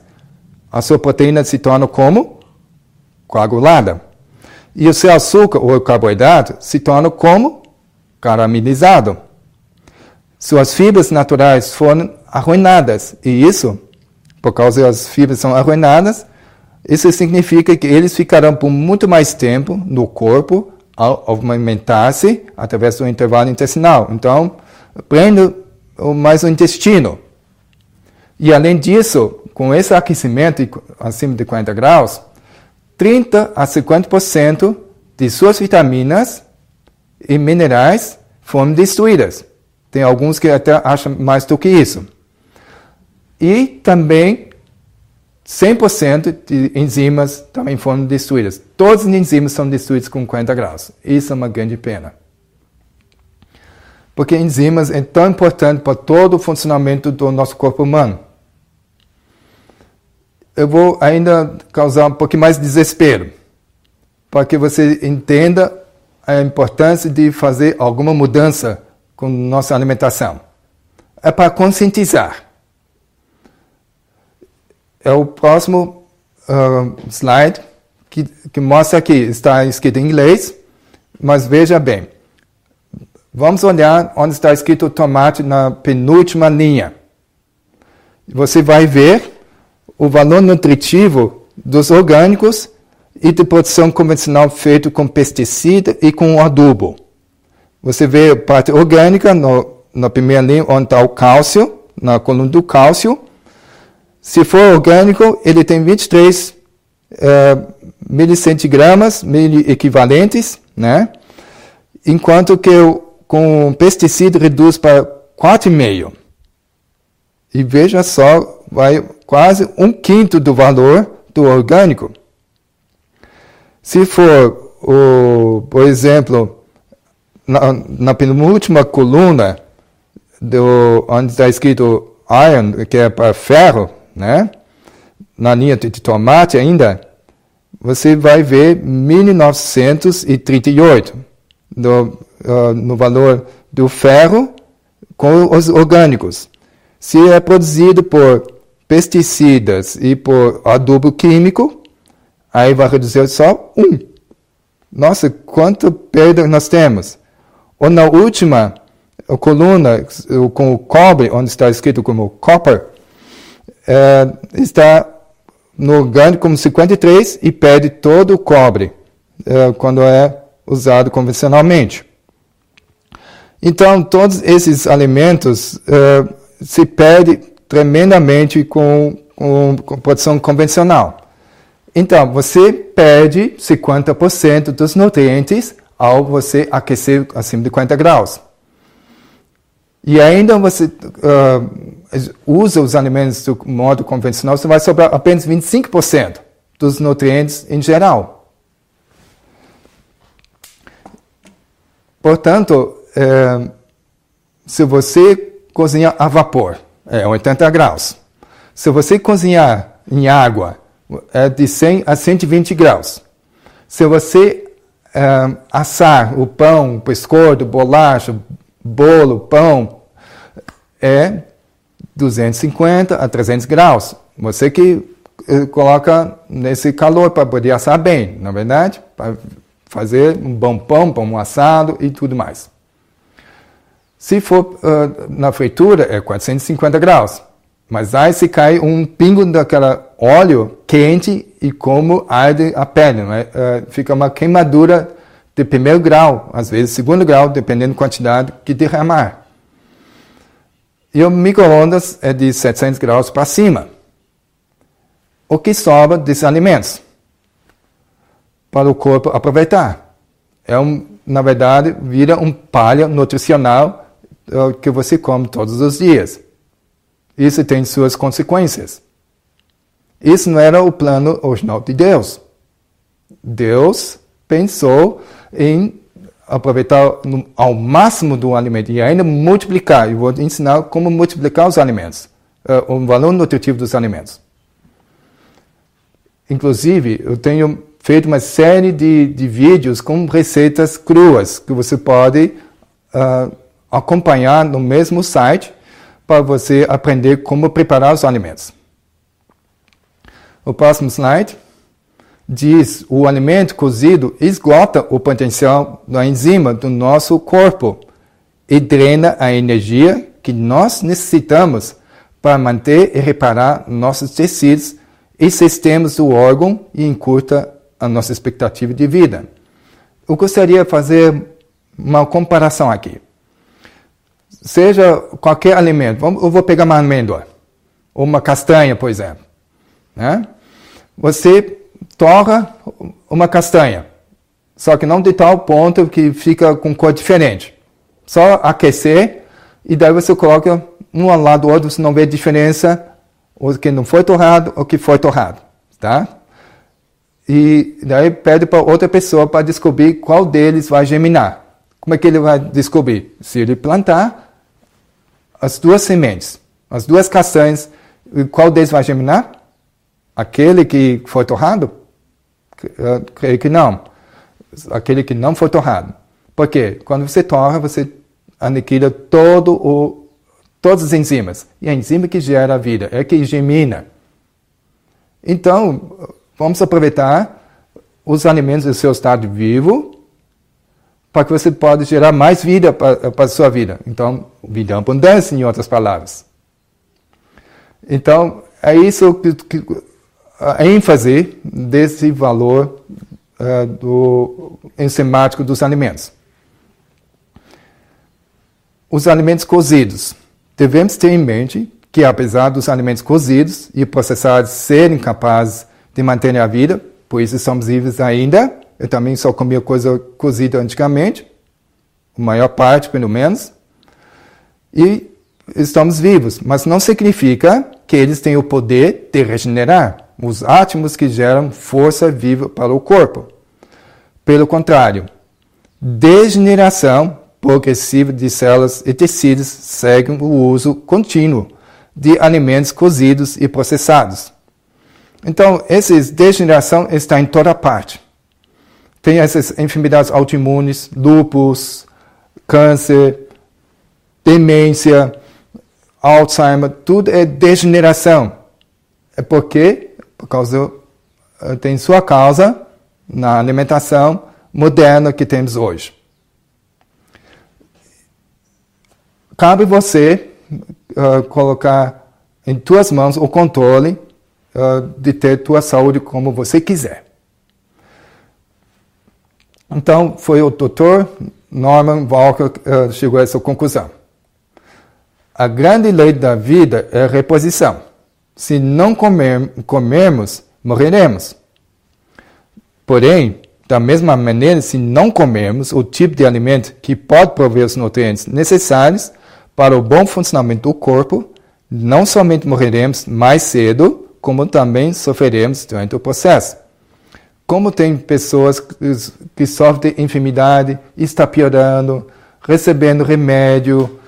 a sua proteína se torna como? Coagulada. E o seu açúcar ou carboidrato se torna como? Caramelizado. Suas fibras naturais foram arruinadas. E isso, por causa das fibras são arruinadas, isso significa que eles ficarão por muito mais tempo no corpo ao alimentar-se através do intervalo intestinal. Então, prende mais o intestino. E além disso, com esse aquecimento acima de 40 graus, 30 a 50% de suas vitaminas e minerais foram destruídas. Tem alguns que até acham mais do que isso. E também 100% de enzimas também foram destruídas. Todas as enzimas são destruídas com 40 graus. Isso é uma grande pena. Porque enzimas é tão importante para todo o funcionamento do nosso corpo humano. Eu vou ainda causar um pouquinho mais de desespero, para que você entenda a importância de fazer alguma mudança com nossa alimentação. É para conscientizar. É o próximo slide, que mostra aqui, está escrito em inglês, mas veja bem. Vamos olhar onde está escrito tomate na penúltima linha. Você vai ver o valor nutritivo dos orgânicos e de produção convencional feito com pesticida e com adubo. Você vê a parte orgânica na primeira linha, onde está o cálcio, na coluna do cálcio. Se for orgânico, ele tem 23 milicentigramas, miliequivalentes, né? Enquanto que com pesticida reduz para 4,5. E veja só, vai quase 1/5 do valor do orgânico. Se for, por exemplo, na penúltima coluna, onde está escrito iron, que é para ferro, né? Na linha de tomate ainda, você vai ver 1938 no valor do ferro com os orgânicos. Se é produzido por pesticidas e por adubo químico, aí vai reduzir só 1. Nossa, quanta perda nós temos. Ou na última coluna, com o cobre, onde está escrito como copper, está no orgânico como 53 e perde todo o cobre quando é usado convencionalmente. Então, todos esses alimentos se perdem tremendamente com produção convencional. Então, você perde 50% dos nutrientes ao você aquecer acima de 40 graus. E ainda você usa os alimentos do modo convencional, você vai sobrar apenas 25% dos nutrientes em geral. Portanto, se você cozinhar a vapor, é 80 graus. Se você cozinhar em água, é de 100 a 120 graus. Se você assar o pão, o biscoito, bolacha, bolo, pão, é 250 a 300 graus. Você que coloca nesse calor para poder assar bem, na verdade, para fazer um bom pão, pão assado e tudo mais. Se for na fritura, é 450 graus. Mas aí se cai um pingo daquele óleo quente e como arde a pele. Né? Fica uma queimadura de primeiro grau, às vezes segundo grau, dependendo da quantidade que derramar. E o micro-ondas é de 700 graus para cima. O que sobra desses alimentos? Para o corpo aproveitar. Na verdade, vira um palha nutricional que você come todos os dias. Isso tem suas consequências. Isso não era o plano original de Deus. Deus pensou em aproveitar ao máximo do alimento e ainda multiplicar. Eu vou te ensinar como multiplicar os alimentos, o valor nutritivo dos alimentos. Inclusive, eu tenho feito uma série de vídeos com receitas cruas que você pode acompanhar no mesmo site para você aprender como preparar os alimentos. O próximo slide diz: o alimento cozido esgota o potencial da enzima do nosso corpo e drena a energia que nós necessitamos para manter e reparar nossos tecidos e sistemas do órgão e encurta a nossa expectativa de vida. Eu gostaria de fazer uma comparação aqui. Seja qualquer alimento, eu vou pegar uma amêndoa, ou uma castanha, por exemplo. Né? Você torra uma castanha, só que não de tal ponto que fica com cor diferente. Só aquecer, e daí você coloca um ao lado do outro, você não vê diferença, o que não foi torrado, ou o que foi torrado. Tá? E daí pede para outra pessoa para descobrir qual deles vai germinar. Como é que ele vai descobrir? Se ele plantar as duas sementes, as duas castanhas, qual deles vai germinar? Aquele que foi torrado? Creio que não. Aquele que não foi torrado. Por quê? Quando você torra, você aniquila todas as enzimas. E a enzima que gera a vida, é que germina. Então, vamos aproveitar os alimentos do seu estado vivo para que você possa gerar mais vida para a sua vida. Então, vida em abundância, em outras palavras. Então, é isso que a ênfase desse valor do enzimático dos alimentos. Os alimentos cozidos. Devemos ter em mente que, apesar dos alimentos cozidos e processados serem capazes de manter a vida, por isso estamos vivos ainda. Eu também só comia coisa cozida antigamente, a maior parte, pelo menos. E estamos vivos, mas não significa que eles têm o poder de regenerar os átomos que geram força viva para o corpo. Pelo contrário, degeneração progressiva de células e tecidos segue o uso contínuo de alimentos cozidos e processados. Então, essa degeneração está em toda parte. Tem essas enfermidades autoimunes, lúpus, câncer, demência, Alzheimer, tudo é degeneração. É porque, tem sua causa na alimentação moderna que temos hoje. Cabe você colocar em tuas mãos o controle de ter tua saúde como você quiser. Então, foi o Dr. Norman Walker que chegou a essa conclusão. A grande lei da vida é a reposição. Se não comermos, morreremos. Porém, da mesma maneira, se não comermos o tipo de alimento que pode prover os nutrientes necessários para o bom funcionamento do corpo, não somente morreremos mais cedo, como também sofreremos durante o processo. Como tem pessoas que sofrem de enfermidade, está piorando, recebendo remédio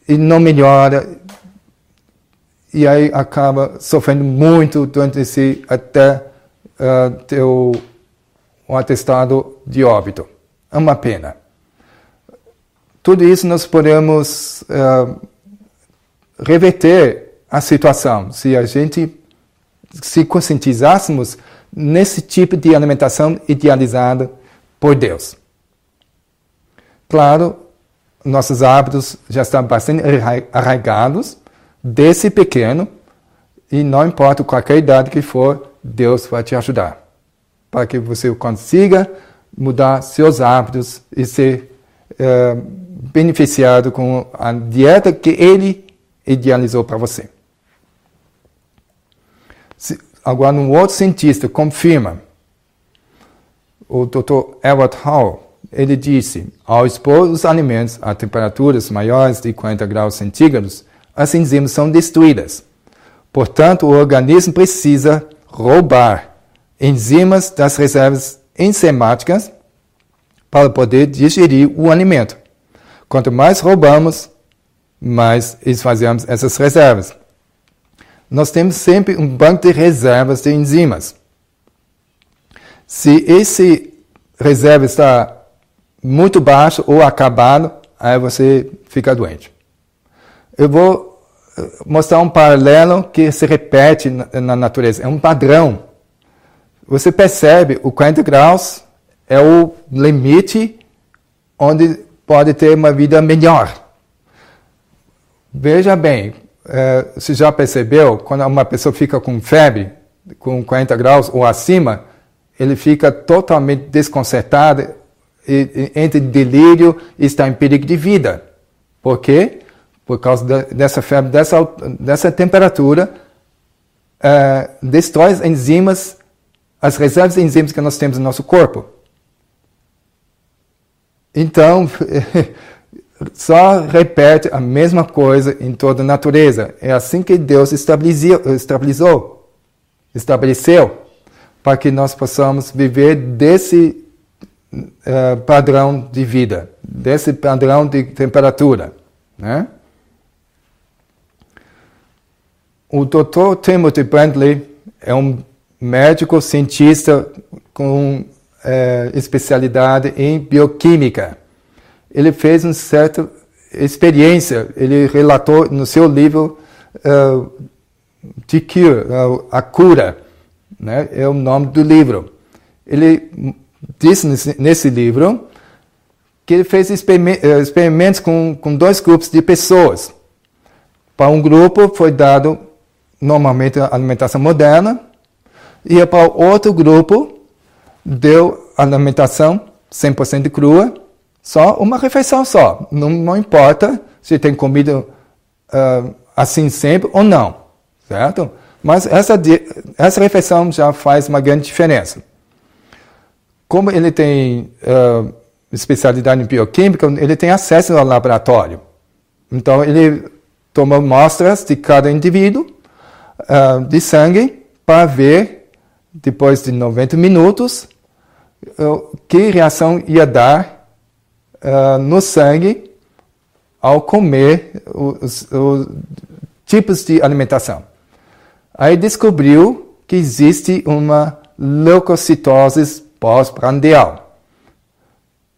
e não melhora, e aí acaba sofrendo muito durante esse até ter um atestado de óbito. É uma pena. Tudo isso nós podemos reverter a situação se a gente se conscientizássemos nesse tipo de alimentação idealizada por Deus. Claro, nossos hábitos já estão bastante arraigados desde pequeno e não importa qualquer idade que for, Deus vai te ajudar para que você consiga mudar seus hábitos e ser beneficiado com a dieta que Ele idealizou para você. Agora, um outro cientista confirma, o Dr. Edward Hall, ele disse, ao expor os alimentos a temperaturas maiores de 40 graus centígrados, as enzimas são destruídas. Portanto, o organismo precisa roubar enzimas das reservas enzimáticas para poder digerir o alimento. Quanto mais roubamos, mais esvaziamos essas reservas. Nós temos sempre um banco de reservas de enzimas. Se esse reserva está muito baixo ou acabado, aí você fica doente. Eu vou mostrar um paralelo que se repete na natureza. É um padrão. Você percebe, o 40 graus é o limite onde pode ter uma vida melhor. Veja bem, você já percebeu, quando uma pessoa fica com febre, com 40 graus ou acima, ele fica totalmente desconcertado, entra em delírio e está em perigo de vida. Por quê? Por causa dessa febre, dessa temperatura, destrói as enzimas, as reservas de enzimas que nós temos no nosso corpo. Então, só repete a mesma coisa em toda a natureza. É assim que Deus estabeleceu, para que nós possamos viver desse padrão de vida, desse padrão de temperatura, né? O Dr. Timothy Bentley é um médico cientista com especialidade em bioquímica. Ele fez uma certa experiência, ele relatou no seu livro The Cure, a cura, né? É o nome do livro. ele disse nesse livro que ele fez experimentos com 2 grupos de pessoas. Para um grupo foi dado normalmente a alimentação moderna, e para o outro grupo deu alimentação 100% crua, só uma refeição só. Não importa se tem comida assim sempre ou não, certo? Mas essa refeição já faz uma grande diferença. Como ele tem especialidade em bioquímica, ele tem acesso ao laboratório. Então, ele toma amostras de cada indivíduo de sangue para ver, depois de 90 minutos, que reação ia dar no sangue ao comer os tipos de alimentação. Aí descobriu que existe uma leucocitose pós-prandial.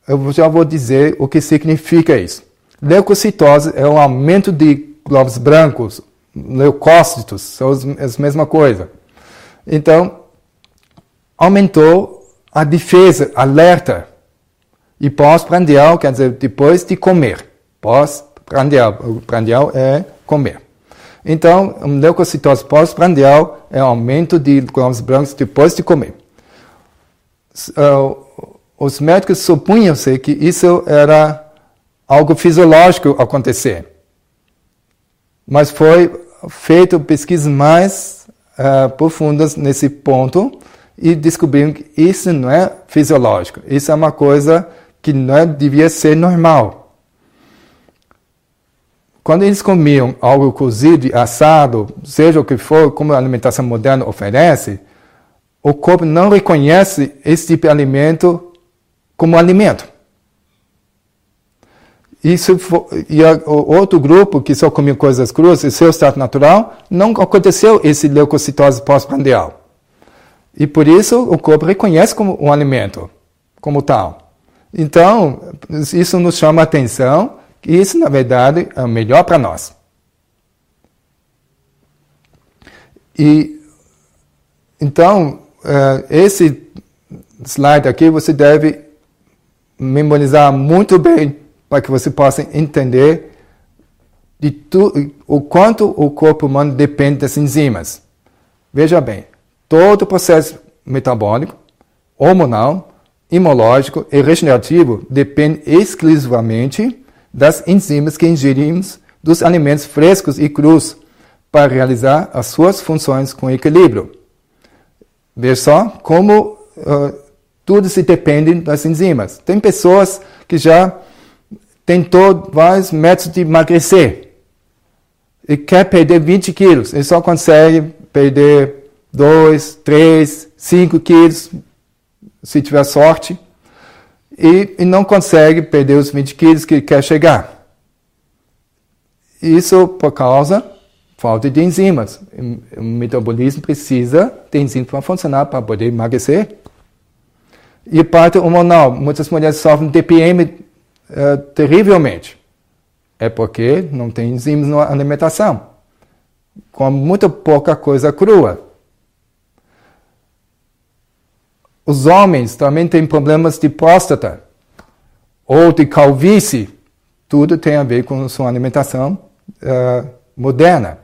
Eu já vou dizer o que significa isso. Leucocitose é um aumento de glóbulos brancos, leucócitos, são a mesma coisa. Então, aumentou a defesa, alerta. E pós-prandial quer dizer depois de comer. Pós-prandial, prandial é comer. Então, leucocitose pós-prandial é um aumento de glóbulos brancos depois de comer. Os médicos supunham-se que isso era algo fisiológico acontecer. Mas foi feito pesquisas mais profundas nesse ponto e descobriram que isso não é fisiológico. Isso é uma coisa que não devia ser normal. Quando eles comiam algo cozido, assado, seja o que for, como a alimentação moderna oferece, o corpo não reconhece esse tipo de alimento como alimento. E o outro grupo que só comia coisas cruas, em seu estado natural, não aconteceu esse leucocitose pós-prandial. E por isso o corpo reconhece como um alimento, como tal. Então, isso nos chama a atenção, que isso, na verdade, é o melhor para nós. E, então, esse slide aqui você deve memorizar muito bem para que você possa entender o quanto o corpo humano depende das enzimas. Veja bem, todo o processo metabólico, hormonal, imunológico e regenerativo depende exclusivamente das enzimas que ingerimos dos alimentos frescos e crus para realizar as suas funções com equilíbrio. Veja só como tudo se depende das enzimas. Tem pessoas que já tentou vários métodos de emagrecer e quer perder 20 quilos. Ele só consegue perder 2, 3, 5 quilos, se tiver sorte. E não consegue perder os 20 quilos que quer chegar. Isso por causa falta de enzimas. O metabolismo precisa de enzimas para funcionar, para poder emagrecer. E a parte hormonal. Muitas mulheres sofrem de TPM terrivelmente. É porque não tem enzimas na alimentação. Com muito pouca coisa crua. Os homens também têm problemas de próstata ou de calvície. Tudo tem a ver com sua alimentação moderna.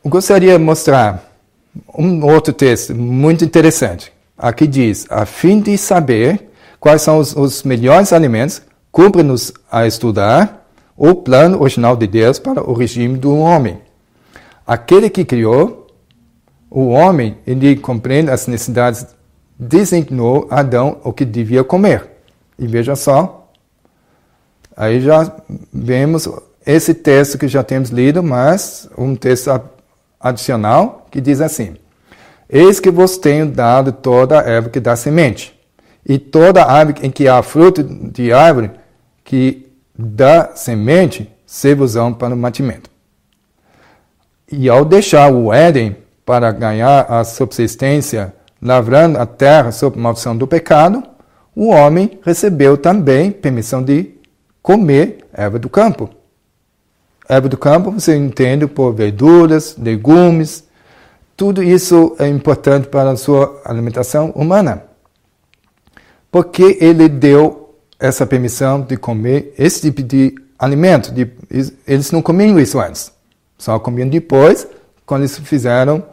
Eu gostaria de mostrar um outro texto muito interessante. Aqui diz, a fim de saber quais são os melhores alimentos, cumpre-nos a estudar o plano original de Deus para o regime do homem. Aquele que criou o homem, ele compreende as necessidades, designou a Adão o que devia comer. E veja só, aí já vemos esse texto que já temos lido, mas um texto adicional que diz assim, eis que vos tenho dado toda a erva que dá semente, e toda árvore em que há fruto de árvore que dá semente, servos-ão para o mantimento. E ao deixar o Éden, para ganhar a subsistência, lavrando a terra sob maldição do pecado, o homem recebeu também permissão de comer erva do campo. Erva do campo você entende por verduras, legumes tudo isso é importante para a sua alimentação humana. Porque ele deu essa permissão de comer esse tipo de alimento? Eles não comiam isso antes. Só comiam depois, quando eles fizeram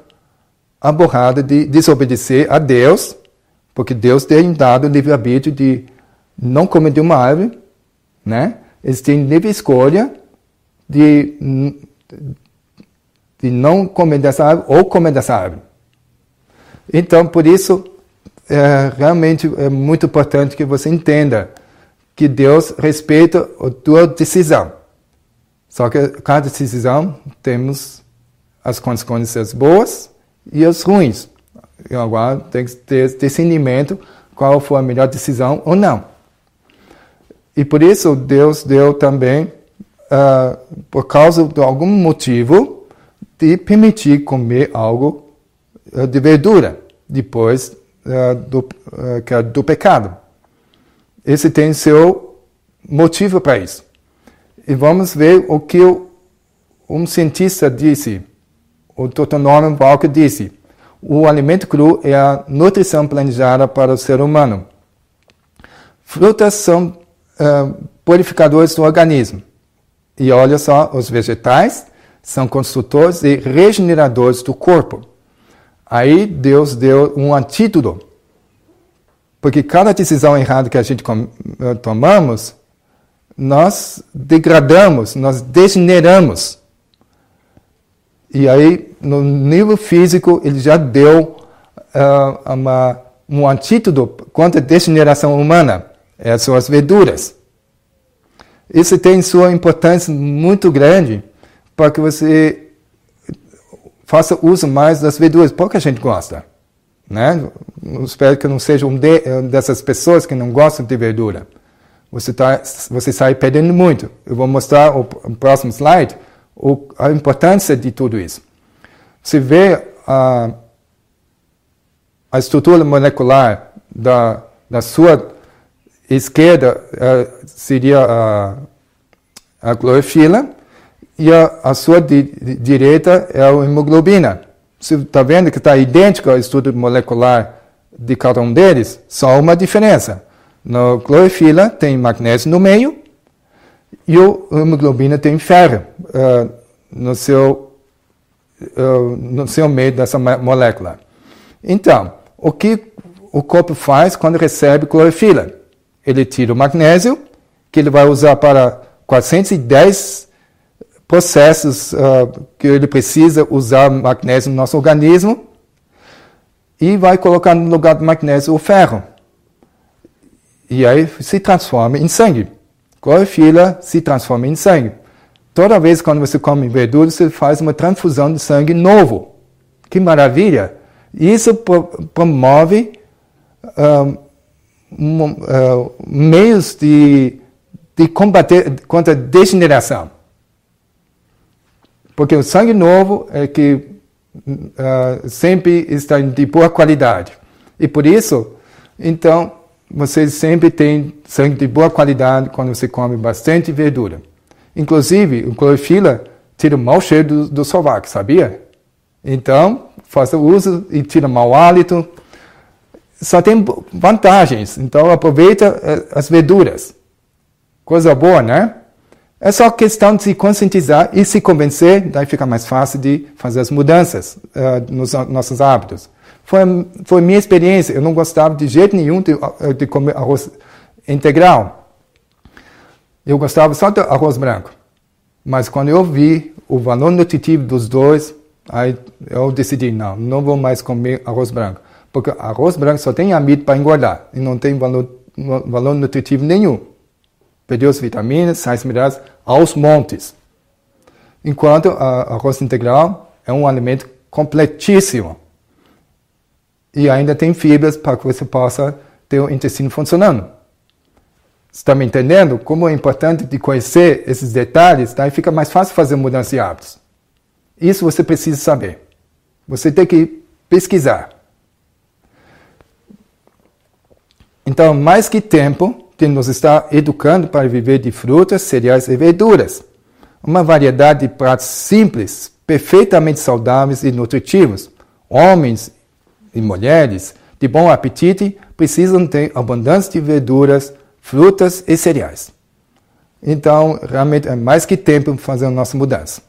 a burrada de desobedecer a Deus, porque Deus tem dado o livre-arbítrio de não comer de uma árvore, né? Eles têm livre escolha de não comer dessa árvore ou comer dessa árvore. Então, por isso, realmente é muito importante que você entenda que Deus respeita a tua decisão. Só que cada decisão temos as consequências boas e as ruins. E agora tem que ter discernimento qual foi a melhor decisão ou não. E por isso Deus deu também, por causa de algum motivo, de permitir comer algo de verdura depois do pecado. Esse tem seu motivo para isso. E vamos ver o que um cientista disse, o Dr. Norman Walker disse. O alimento cru é a nutrição planejada para o ser humano. Frutas são purificadores do organismo. E olha só, os vegetais são construtores e regeneradores do corpo. Aí Deus deu um antídoto. Porque cada decisão errada que a gente tomamos, nós degradamos, nós degeneramos. E aí, no nível físico, ele já deu um antídoto contra a degeneração humana. Essas são as verduras. Isso tem sua importância muito grande para que você faça uso mais das verduras. Pouca gente gosta, né? Eu espero que eu não seja dessas pessoas que não gostam de verdura. Você sai perdendo muito. Eu vou mostrar o próximo slide a importância de tudo isso. Você vê a estrutura molecular da sua esquerda seria a clorofila e a sua direita é a hemoglobina. Você está vendo que está idêntico à estrutura molecular de cada um deles? Só uma diferença. Na clorofila tem magnésio no meio e a hemoglobina tem ferro no seu meio dessa molécula. Então, o que o corpo faz quando recebe clorofila? Ele tira o magnésio, que ele vai usar para 410 processos que ele precisa usar magnésio no nosso organismo, e vai colocar no lugar do magnésio o ferro. E aí se transforma em sangue. Clorofila se transforma em sangue. Toda vez quando você come verdura, você faz uma transfusão de sangue novo. Que maravilha! Isso promove meios de combater contra a degeneração. Porque o sangue novo é que sempre está de boa qualidade. E por isso, então, você sempre tem sangue de boa qualidade quando você come bastante verdura. Inclusive, o clorofila tira o mau cheiro do sovaco, sabia? Então, faça uso e tira mau hálito. Só tem vantagens. Então, aproveita as verduras. Coisa boa, né? É só questão de se conscientizar e se convencer, daí fica mais fácil de fazer as mudanças nos nossos hábitos. Foi minha experiência. Eu não gostava de jeito nenhum de comer arroz integral. Eu gostava só do arroz branco. Mas quando eu vi o valor nutritivo dos dois, aí eu decidi, não vou mais comer arroz branco. Porque arroz branco só tem amido para engordar e não tem valor nutritivo nenhum. Perdeu as vitaminas, sais minerais aos montes. Enquanto arroz integral é um alimento completíssimo. E ainda tem fibras para que você possa ter o intestino funcionando. Você está me entendendo? Como é importante de conhecer esses detalhes, daí fica mais fácil fazer mudança de hábitos. Isso você precisa saber. Você tem que pesquisar. Então, mais que tempo de nos estar educando para viver de frutas, cereais e verduras. Uma variedade de pratos simples, perfeitamente saudáveis e nutritivos. homens e mulheres de bom apetite precisam ter abundância de verduras, frutas e cereais. Então, realmente, é mais que tempo para fazer a nossa mudança.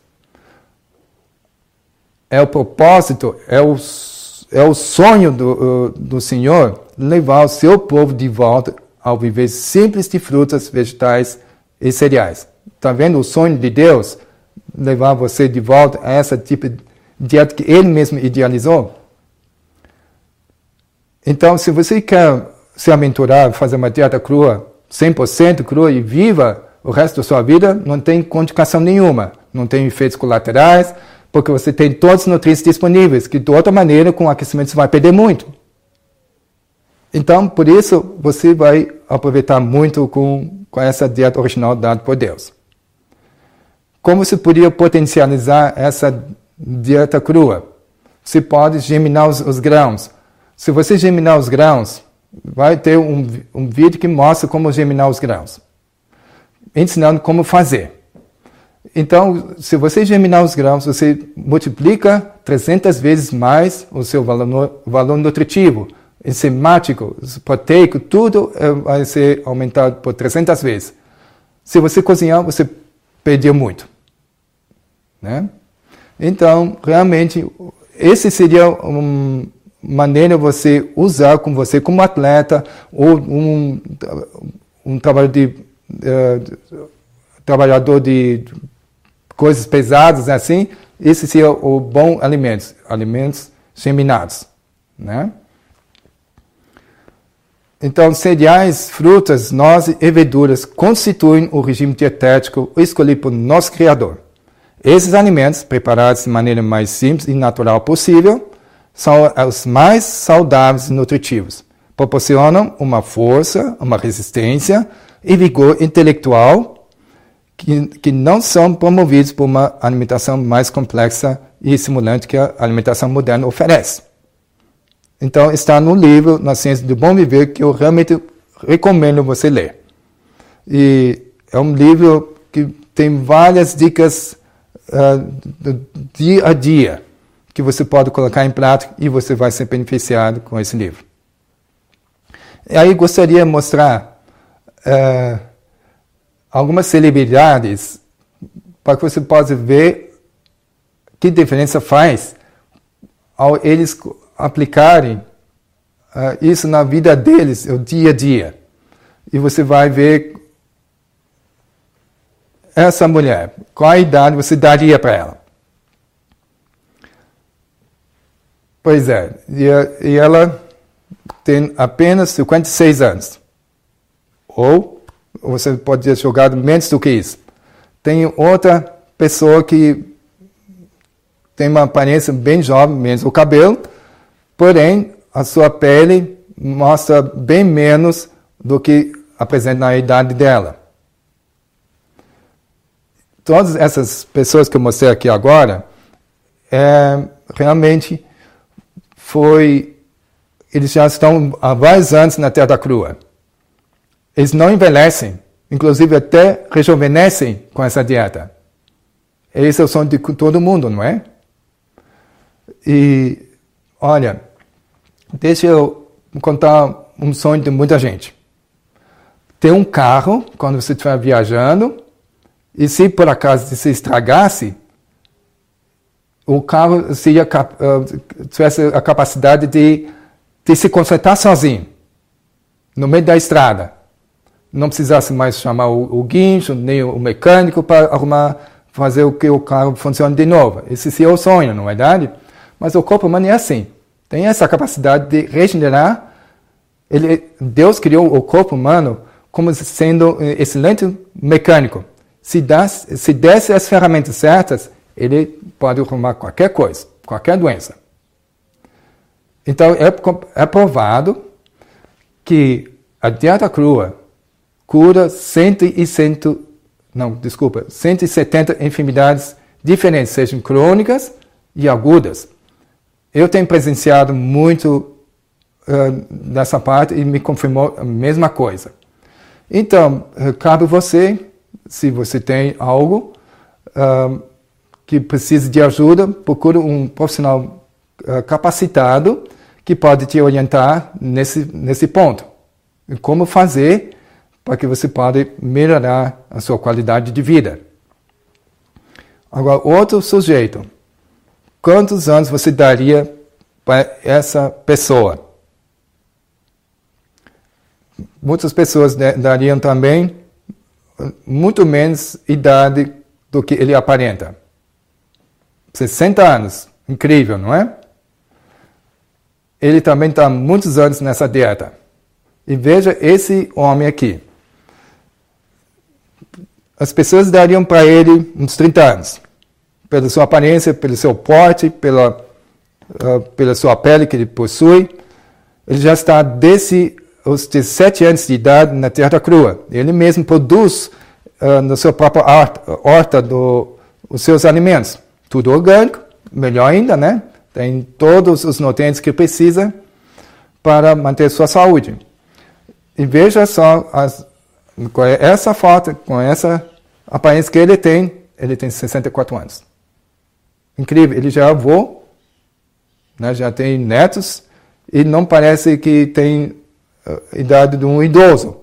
É o propósito, é o sonho do Senhor levar o seu povo de volta ao viver simples de frutas, vegetais e cereais. Está vendo o sonho de Deus? Levar você de volta a essa tipo de dieta que Ele mesmo idealizou? Então, se você quer se aventurar, fazer uma dieta crua, 100% crua e viva o resto da sua vida, não tem contraindicação nenhuma, não tem efeitos colaterais, porque você tem todos os nutrientes disponíveis, que de outra maneira, com o aquecimento, você vai perder muito. Então, por isso, você vai aproveitar muito com essa dieta original dada por Deus. Como você poderia potencializar essa dieta crua? Você pode germinar os grãos. Se você germinar os grãos, vai ter um vídeo que mostra como germinar os grãos, ensinando como fazer. Então, se você germinar os grãos, você multiplica 300 vezes mais o seu valor nutritivo, enzimático, proteico, tudo vai ser aumentado por 300 vezes. Se você cozinhar, você perdeu muito. Né? Então, realmente, esse seria uma maneira de você usar com você como atleta ou um trabalhador de coisas pesadas, assim, esse seria o bom alimentos germinados, né? Então, cereais, frutas, nozes e verduras constituem o regime dietético escolhido por nosso Criador. Esses alimentos, preparados de maneira mais simples e natural possível, são os mais saudáveis e nutritivos. Proporcionam uma força, uma resistência e vigor intelectual que não são promovidos por uma alimentação mais complexa e estimulante que a alimentação moderna oferece. Então, está no livro Na Ciência do Bom Viver, que eu realmente recomendo você ler. E é um livro que tem várias dicas do dia a dia que você pode colocar em prática e você vai ser beneficiado com esse livro. E aí gostaria de mostrar algumas celebridades para que você possa ver que diferença faz ao eles aplicarem isso na vida deles, o dia a dia. E você vai ver essa mulher, qual a idade você daria para ela? Pois é, e ela tem apenas 56 anos. Ou você pode ter jogado menos do que isso. Tem outra pessoa que tem uma aparência bem jovem, menos o cabelo, porém a sua pele mostra bem menos do que apresenta na idade dela. Todas essas pessoas que eu mostrei aqui agora, realmente eles já estão há vários anos na terra crua. Eles não envelhecem, inclusive até rejuvenescem com essa dieta. Esse é o sonho de todo mundo, não é? E, olha, deixa eu contar um sonho de muita gente. Ter um carro, quando você estiver viajando, e se por acaso se estragasse, o carro tivesse a capacidade de se consertar sozinho, no meio da estrada. Não precisasse mais chamar o guincho, nem o mecânico para fazer o que o carro funcione de novo. Esse seria o sonho, não é verdade? Mas o corpo humano é assim. Tem essa capacidade de regenerar. Deus criou o corpo humano como sendo um excelente mecânico. Se desse as ferramentas certas, ele pode arrumar qualquer coisa, qualquer doença. Então, é provado que a dieta crua cura 170 enfermidades diferentes, sejam crônicas e agudas. Eu tenho presenciado muito nessa parte e me confirmou a mesma coisa. Então, cabe você, se você tem algo que precisa de ajuda, procure um profissional capacitado que pode te orientar nesse ponto. E como fazer para que você pode melhorar a sua qualidade de vida. Agora, outro sujeito. Quantos anos você daria para essa pessoa? Muitas pessoas dariam também muito menos idade do que ele aparenta. 60 anos. Incrível, não é? Ele também está muitos anos nessa dieta. E veja esse homem aqui. As pessoas dariam para ele uns 30 anos. Pela sua aparência, pelo seu porte, pela sua pele que ele possui. Ele já está desde os 17 anos de idade na terra crua. Ele mesmo produz na sua própria horta os seus alimentos. Tudo orgânico, melhor ainda, né? Tem todos os nutrientes que precisa para manter sua saúde. E veja só, com essa foto, com essa aparência que ele tem 64 anos. Incrível, ele já é avô, né, já tem netos, e não parece que tem a idade de um idoso,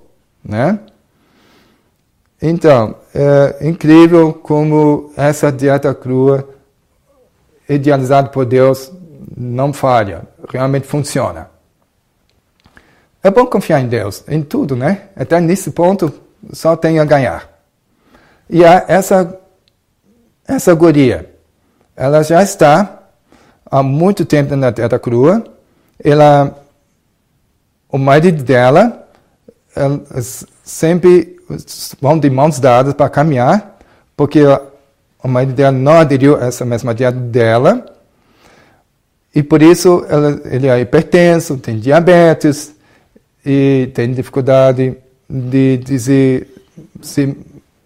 né? Então, é incrível como essa dieta crua, idealizada por Deus, não falha, realmente funciona. É bom confiar em Deus, em tudo, né? Até nesse ponto, só tem a ganhar. E essa guria, ela já está há muito tempo na dieta crua. O marido dela sempre vão de mãos dadas para caminhar, porque o marido dela não aderiu a essa mesma dieta dela, e por isso ele é hipertenso, tem diabetes, e tem dificuldade de se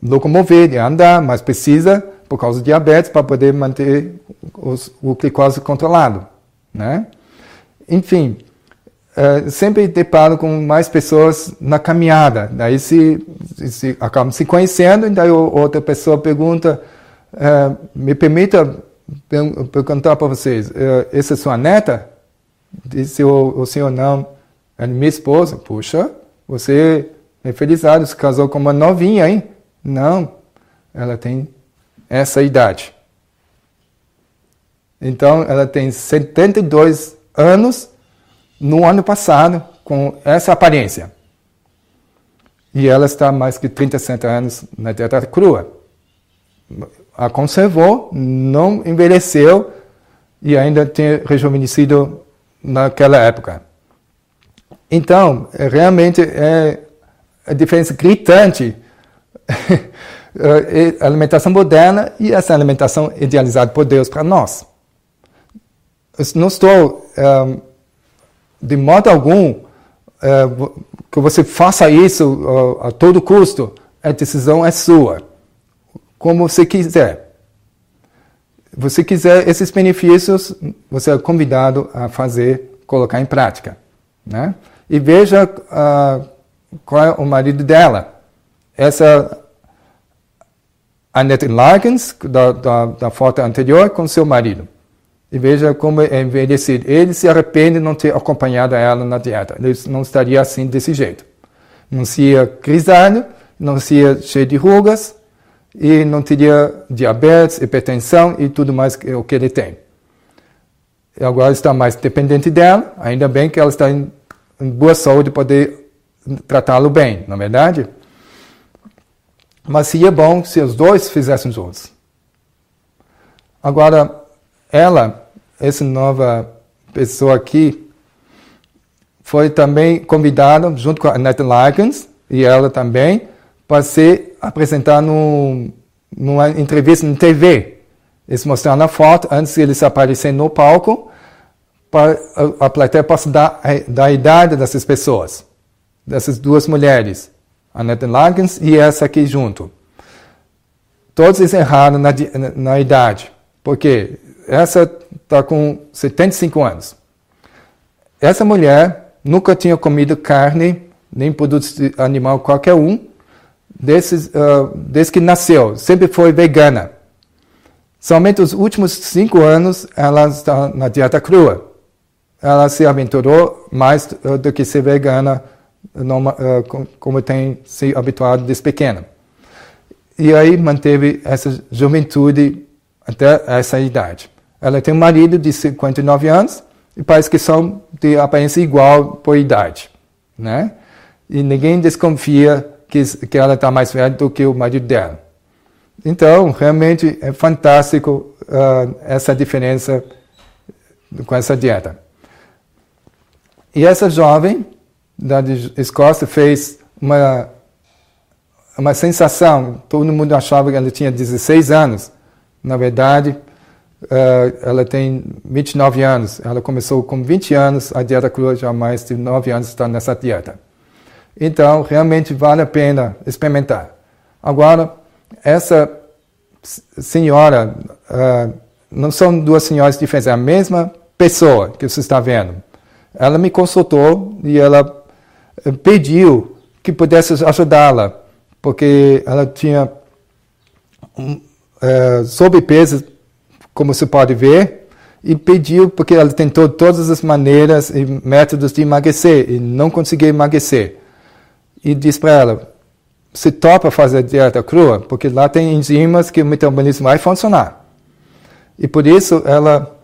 locomover, de andar, mas precisa, por causa do diabetes, para poder manter o glicose controlado, né? Enfim, sempre deparo com mais pessoas na caminhada. Daí se acabam se conhecendo, e daí outra pessoa pergunta, me permita perguntar para vocês, essa é sua neta? Disse o senhor, não, é minha esposa. Puxa, você é felizardo, se casou com uma novinha, hein? Não, ela tem essa idade. Então, ela tem 72 anos no ano passado, com essa aparência. E ela está mais que 37 anos na dieta crua. A conservou, não envelheceu e ainda tem rejuvenescido naquela época. Então, realmente é a diferença gritante a alimentação moderna e essa alimentação idealizada por Deus para nós. Eu não estou, de modo algum, que você faça isso a todo custo. A decisão é sua. Como você quiser. Se você quiser esses benefícios, você é convidado a colocar em prática, né? E veja qual é o marido dela. Annette Larkins, da foto anterior, com seu marido. E veja como é envelhecido. Ele se arrepende de não ter acompanhado ela na dieta. Ele não estaria assim desse jeito. Não seria grisalho, não seria cheio de rugas, e não teria diabetes, hipertensão e tudo mais o que ele tem. E agora está mais dependente dela, ainda bem que ela está em boa saúde para poder tratá-lo bem, não é verdade? Mas seria bom se os dois fizessem juntos. Agora, essa nova pessoa aqui, foi também convidada, junto com a Annette Larkins, e ela também, para se apresentar numa entrevista na TV. Eles mostraram a foto antes de eles aparecerem no palco, para a plateia possa dar a idade dessas pessoas, dessas duas mulheres, a Annette Larkins e essa aqui junto. Todos eles erraram na idade, porque essa está com 75 anos. Essa mulher nunca tinha comido carne, nem produto animal qualquer um, desde que nasceu. Sempre foi vegana. Somente os últimos 5 anos ela está na dieta crua. Ela se aventurou mais do que ser vegana, como tem se habituado desde pequena. E aí manteve essa juventude até essa idade. Ela tem um marido de 59 anos e parece que são de aparência igual por idade, né? E ninguém desconfia que ela está mais velha do que o marido dela. Então, realmente é fantástico essa diferença com essa dieta. E essa jovem da Escócia fez uma sensação. Todo mundo achava que ela tinha 16 anos. Na verdade, ela tem 29 anos. Ela começou com 20 anos, a dieta crua já há mais de 9 anos está nessa dieta. Então, realmente vale a pena experimentar. Agora, essa senhora, não são duas senhoras diferentes, é a mesma pessoa que você está vendo. Ela me consultou e ela pediu que pudesse ajudá-la, porque ela tinha sobrepeso, como você pode ver, e pediu, porque ela tentou todas as maneiras e métodos de emagrecer, e não conseguia emagrecer. E disse para ela, você topa fazer a dieta crua? Porque lá tem enzimas que o metabolismo vai funcionar. E por isso ela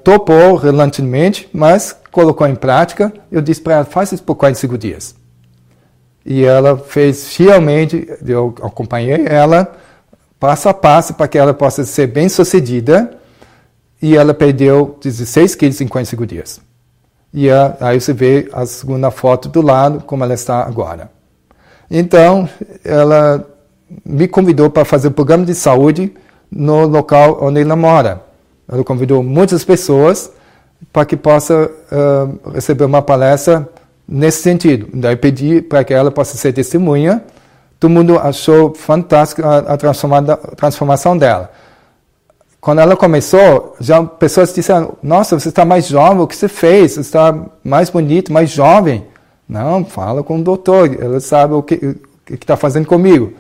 topou relutantemente, mas colocou em prática. Eu disse para ela, faz isso por 45 dias. E ela fez fielmente, eu acompanhei ela, passo a passo, para que ela possa ser bem sucedida. E ela perdeu 16 quilos em 45 dias. E aí você vê a segunda foto do lado, como ela está agora. Então, ela me convidou para fazer um programa de saúde no local onde ela mora. Ela convidou muitas pessoas para que possa receber uma palestra nesse sentido. Daí pedi para que ela possa ser testemunha. Todo mundo achou fantástica a transformação dela. Quando ela começou, já pessoas disseram, nossa, você está mais jovem, o que você fez? Você está mais bonito, mais jovem. Não, fala com o doutor, ela sabe o que está fazendo comigo.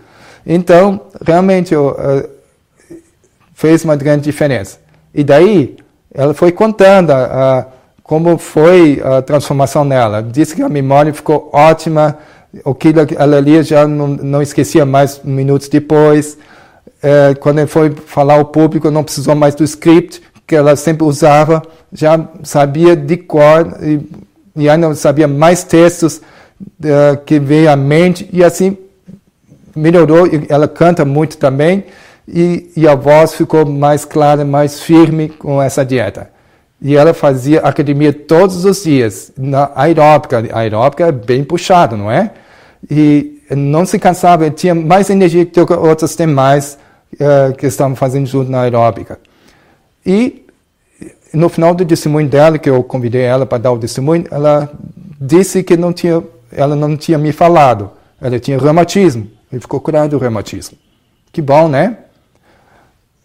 Então, realmente, fez uma grande diferença. E daí, ela foi contando como foi a transformação nela. Disse que a memória ficou ótima, o que ela lia já não esquecia mais minutos depois. Quando ele foi falar ao público, não precisou mais do script, que ela sempre usava, já sabia de cor e ainda sabia mais textos que veio à mente, e assim melhorou. Ela canta muito também, e a voz ficou mais clara, mais firme com essa dieta. E ela fazia academia todos os dias, na aeróbica. A aeróbica é bem puxada, não é? E não se cansava, tinha mais energia que outras demais que estavam fazendo junto na aeróbica. E no final do testemunho dela, que eu convidei ela para dar o testemunho, ela disse que ela não tinha me falado. Ela tinha reumatismo. E ficou curada do reumatismo. Que bom, né?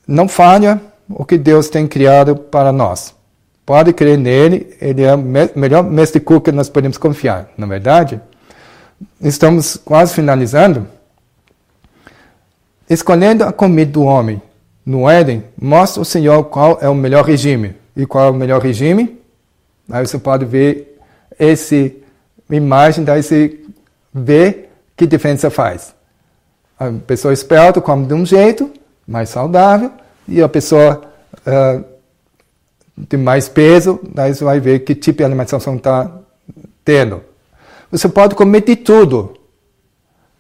Não falha o que Deus tem criado para nós. Pode crer nele, ele é o melhor mestre cook que nós podemos confiar, não é verdade? Estamos quase finalizando. Escolhendo a comida do homem no Éden, mostra o Senhor qual é o melhor regime. E qual é o melhor regime? Aí você pode ver essa imagem, daí você vê que diferença faz. A pessoa esperta come de um jeito, mais saudável, e a pessoa de mais peso, daí você vai ver que tipo de alimentação você está tendo. Você pode comer de tudo,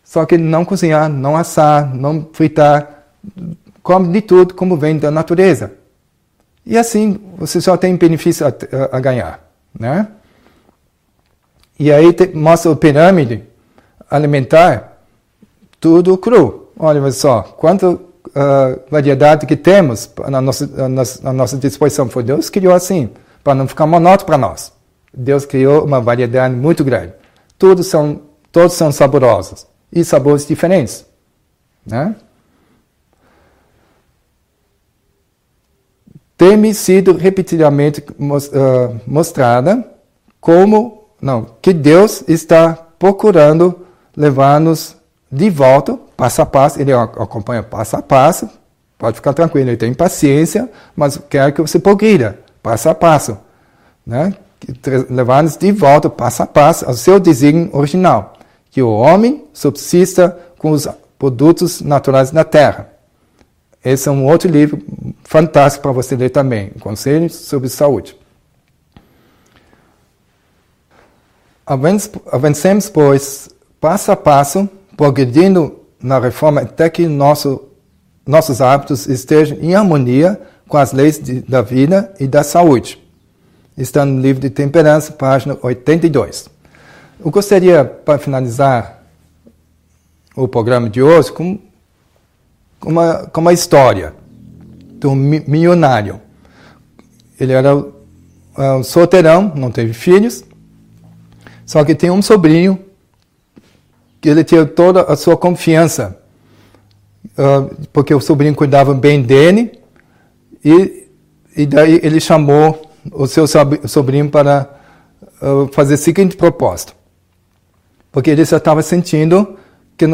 só que não cozinhar, não assar, não fritar, come de tudo como vem da natureza. E assim você só tem benefício a ganhar, né? E aí mostra a pirâmide alimentar, tudo cru. Olha só, quanta variedade que temos à nossa disposição. Foi Deus que criou assim, para não ficar monótono para nós. Deus criou uma variedade muito grande. Todos são saborosos. E sabores diferentes, né? Tem-me sido repetidamente mostrada que Deus está procurando levar-nos de volta, passo a passo. Ele acompanha passo a passo, pode ficar tranquilo, ele tem paciência, mas quer que você progrida, passo a passo, né? Levá-los de volta, passo a passo, ao seu desígnio original, que o homem subsista com os produtos naturais da terra. Esse é um outro livro fantástico para você ler também, Conselhos sobre Saúde. Avancemos, pois, passo a passo, progredindo na reforma até que nossos hábitos estejam em harmonia com as leis da vida e da saúde. Está no livro de Temperança, página 82. Eu gostaria, para finalizar o programa de hoje, com uma história de um milionário. Ele era um solteirão, não teve filhos, só que tem um sobrinho que ele tinha toda a sua confiança, porque o sobrinho cuidava bem dele, e daí ele chamou o seu sobrinho para fazer o seguinte propósito. Porque ele já estava sentindo que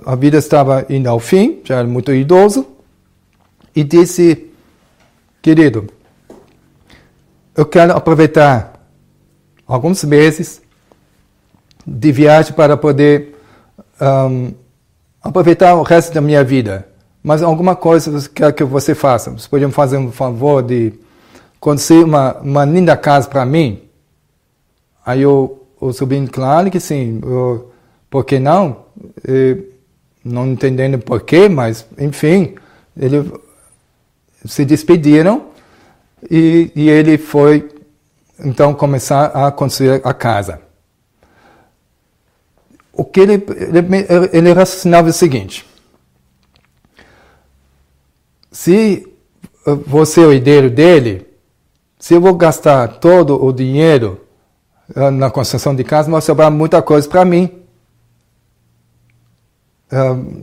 a vida estava indo ao fim, já era muito idoso, e disse: querido, eu quero aproveitar alguns meses de viagem para poder aproveitar o resto da minha vida. Mas alguma coisa eu quero que você faça. Vocês podiam fazer um favor de construir uma linda casa para mim? Aí o sobrinho, claro que sim. Por que não? Não entendendo porquê, mas, enfim, eles se despediram e ele foi, então, começar a construir a casa. O que ele raciocinava é o seguinte: se você é o herdeiro dele, se eu vou gastar todo o dinheiro na construção de casa, vai sobrar muita coisa para mim,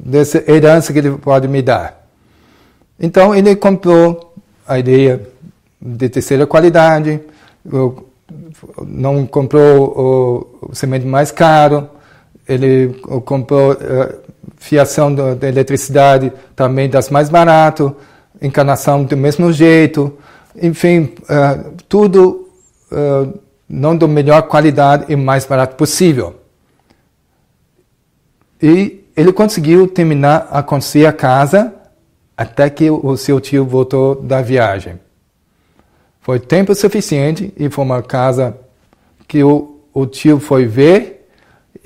dessa herança que ele pode me dar. Então ele comprou a ideia de terceira qualidade, não comprou o cimento mais caro, ele comprou fiação da eletricidade também das mais barato, encanação do mesmo jeito, enfim, tudo não da melhor qualidade e mais barato possível. E ele conseguiu terminar a construir a casa até que o seu tio voltou da viagem. Foi tempo suficiente e foi uma casa que o tio foi ver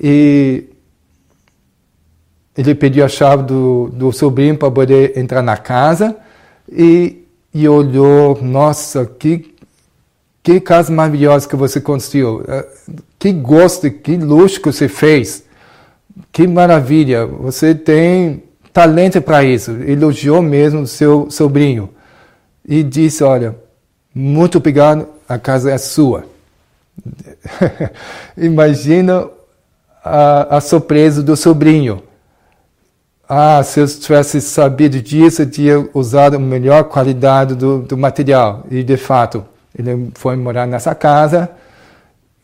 e ele pediu a chave do sobrinho para poder entrar na casa e olhou: nossa, que casa maravilhosa que você construiu, que gosto, que luxo que você fez, que maravilha, você tem talento para isso. Elogiou mesmo o seu sobrinho e disse: olha, muito obrigado, a casa é sua. Imagina a surpresa do sobrinho. Se eu tivesse sabido disso, eu tinha usado a melhor qualidade do material. E, de fato, ele foi morar nessa casa.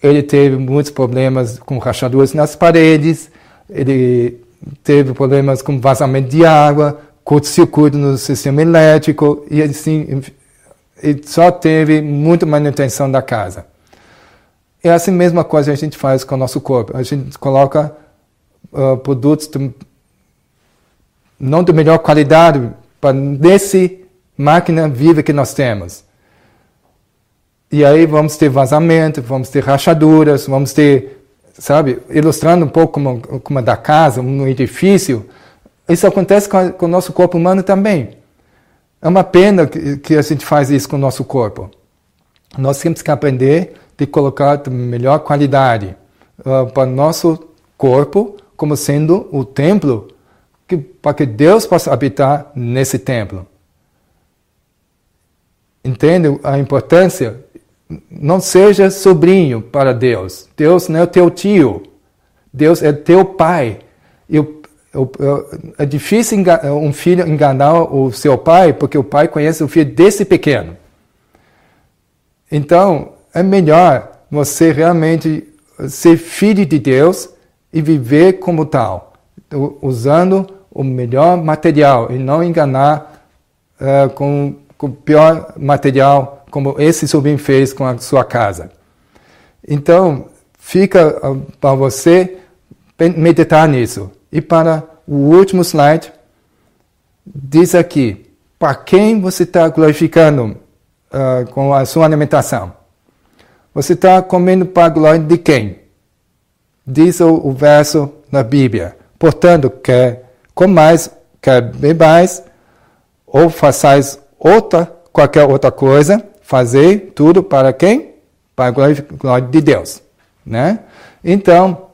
Ele teve muitos problemas com rachaduras nas paredes. Ele teve problemas com vazamento de água, curto-circuito no sistema elétrico. E, assim, ele só teve muita manutenção da casa. É assim mesma coisa que a gente faz com o nosso corpo. A gente coloca produtos não de melhor qualidade para nesse máquina viva que nós temos. E aí vamos ter vazamento, vamos ter rachaduras, vamos ter, sabe, ilustrando um pouco como da casa, um edifício. Isso acontece com o nosso corpo humano também. É uma pena que a gente faz isso com o nosso corpo. Nós temos que aprender de colocar de melhor qualidade para o nosso corpo como sendo o templo para que Deus possa habitar nesse templo. Entende a importância? Não seja sobrinho para Deus. Deus não é teu tio. Deus é teu pai. É difícil um filho enganar o seu pai, porque o pai conhece o filho desde pequeno. Então, é melhor você realmente ser filho de Deus e viver como tal, usando o melhor material e não enganar com o pior material, como esse sobrinho fez com a sua casa. Então, fica para você meditar nisso. E para o último slide, diz aqui, para quem você está glorificando com a sua alimentação? Você está comendo para a glória de quem? Diz o verso na Bíblia. Portanto, quer comais, quer bebais, ou façais qualquer outra coisa, fazer tudo para quem? Para a glória de Deus. Né? Então,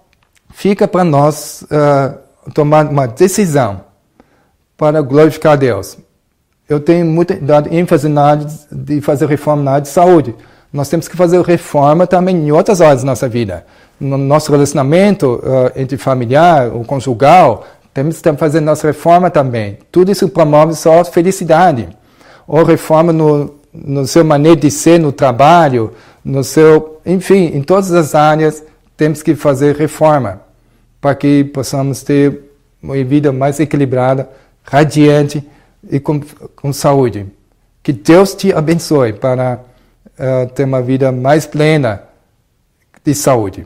fica para nós tomar uma decisão para glorificar Deus. Eu tenho dado ênfase na área de fazer reforma na área de saúde. Nós temos que fazer reforma também em outras áreas da nossa vida. No nosso relacionamento entre familiar ou conjugal, temos que fazer nossa reforma também. Tudo isso promove só felicidade. Ou reforma no seu maneira de ser no trabalho, enfim, em todas as áreas temos que fazer reforma para que possamos ter uma vida mais equilibrada, radiante e com saúde. Que Deus te abençoe para ter uma vida mais plena de saúde.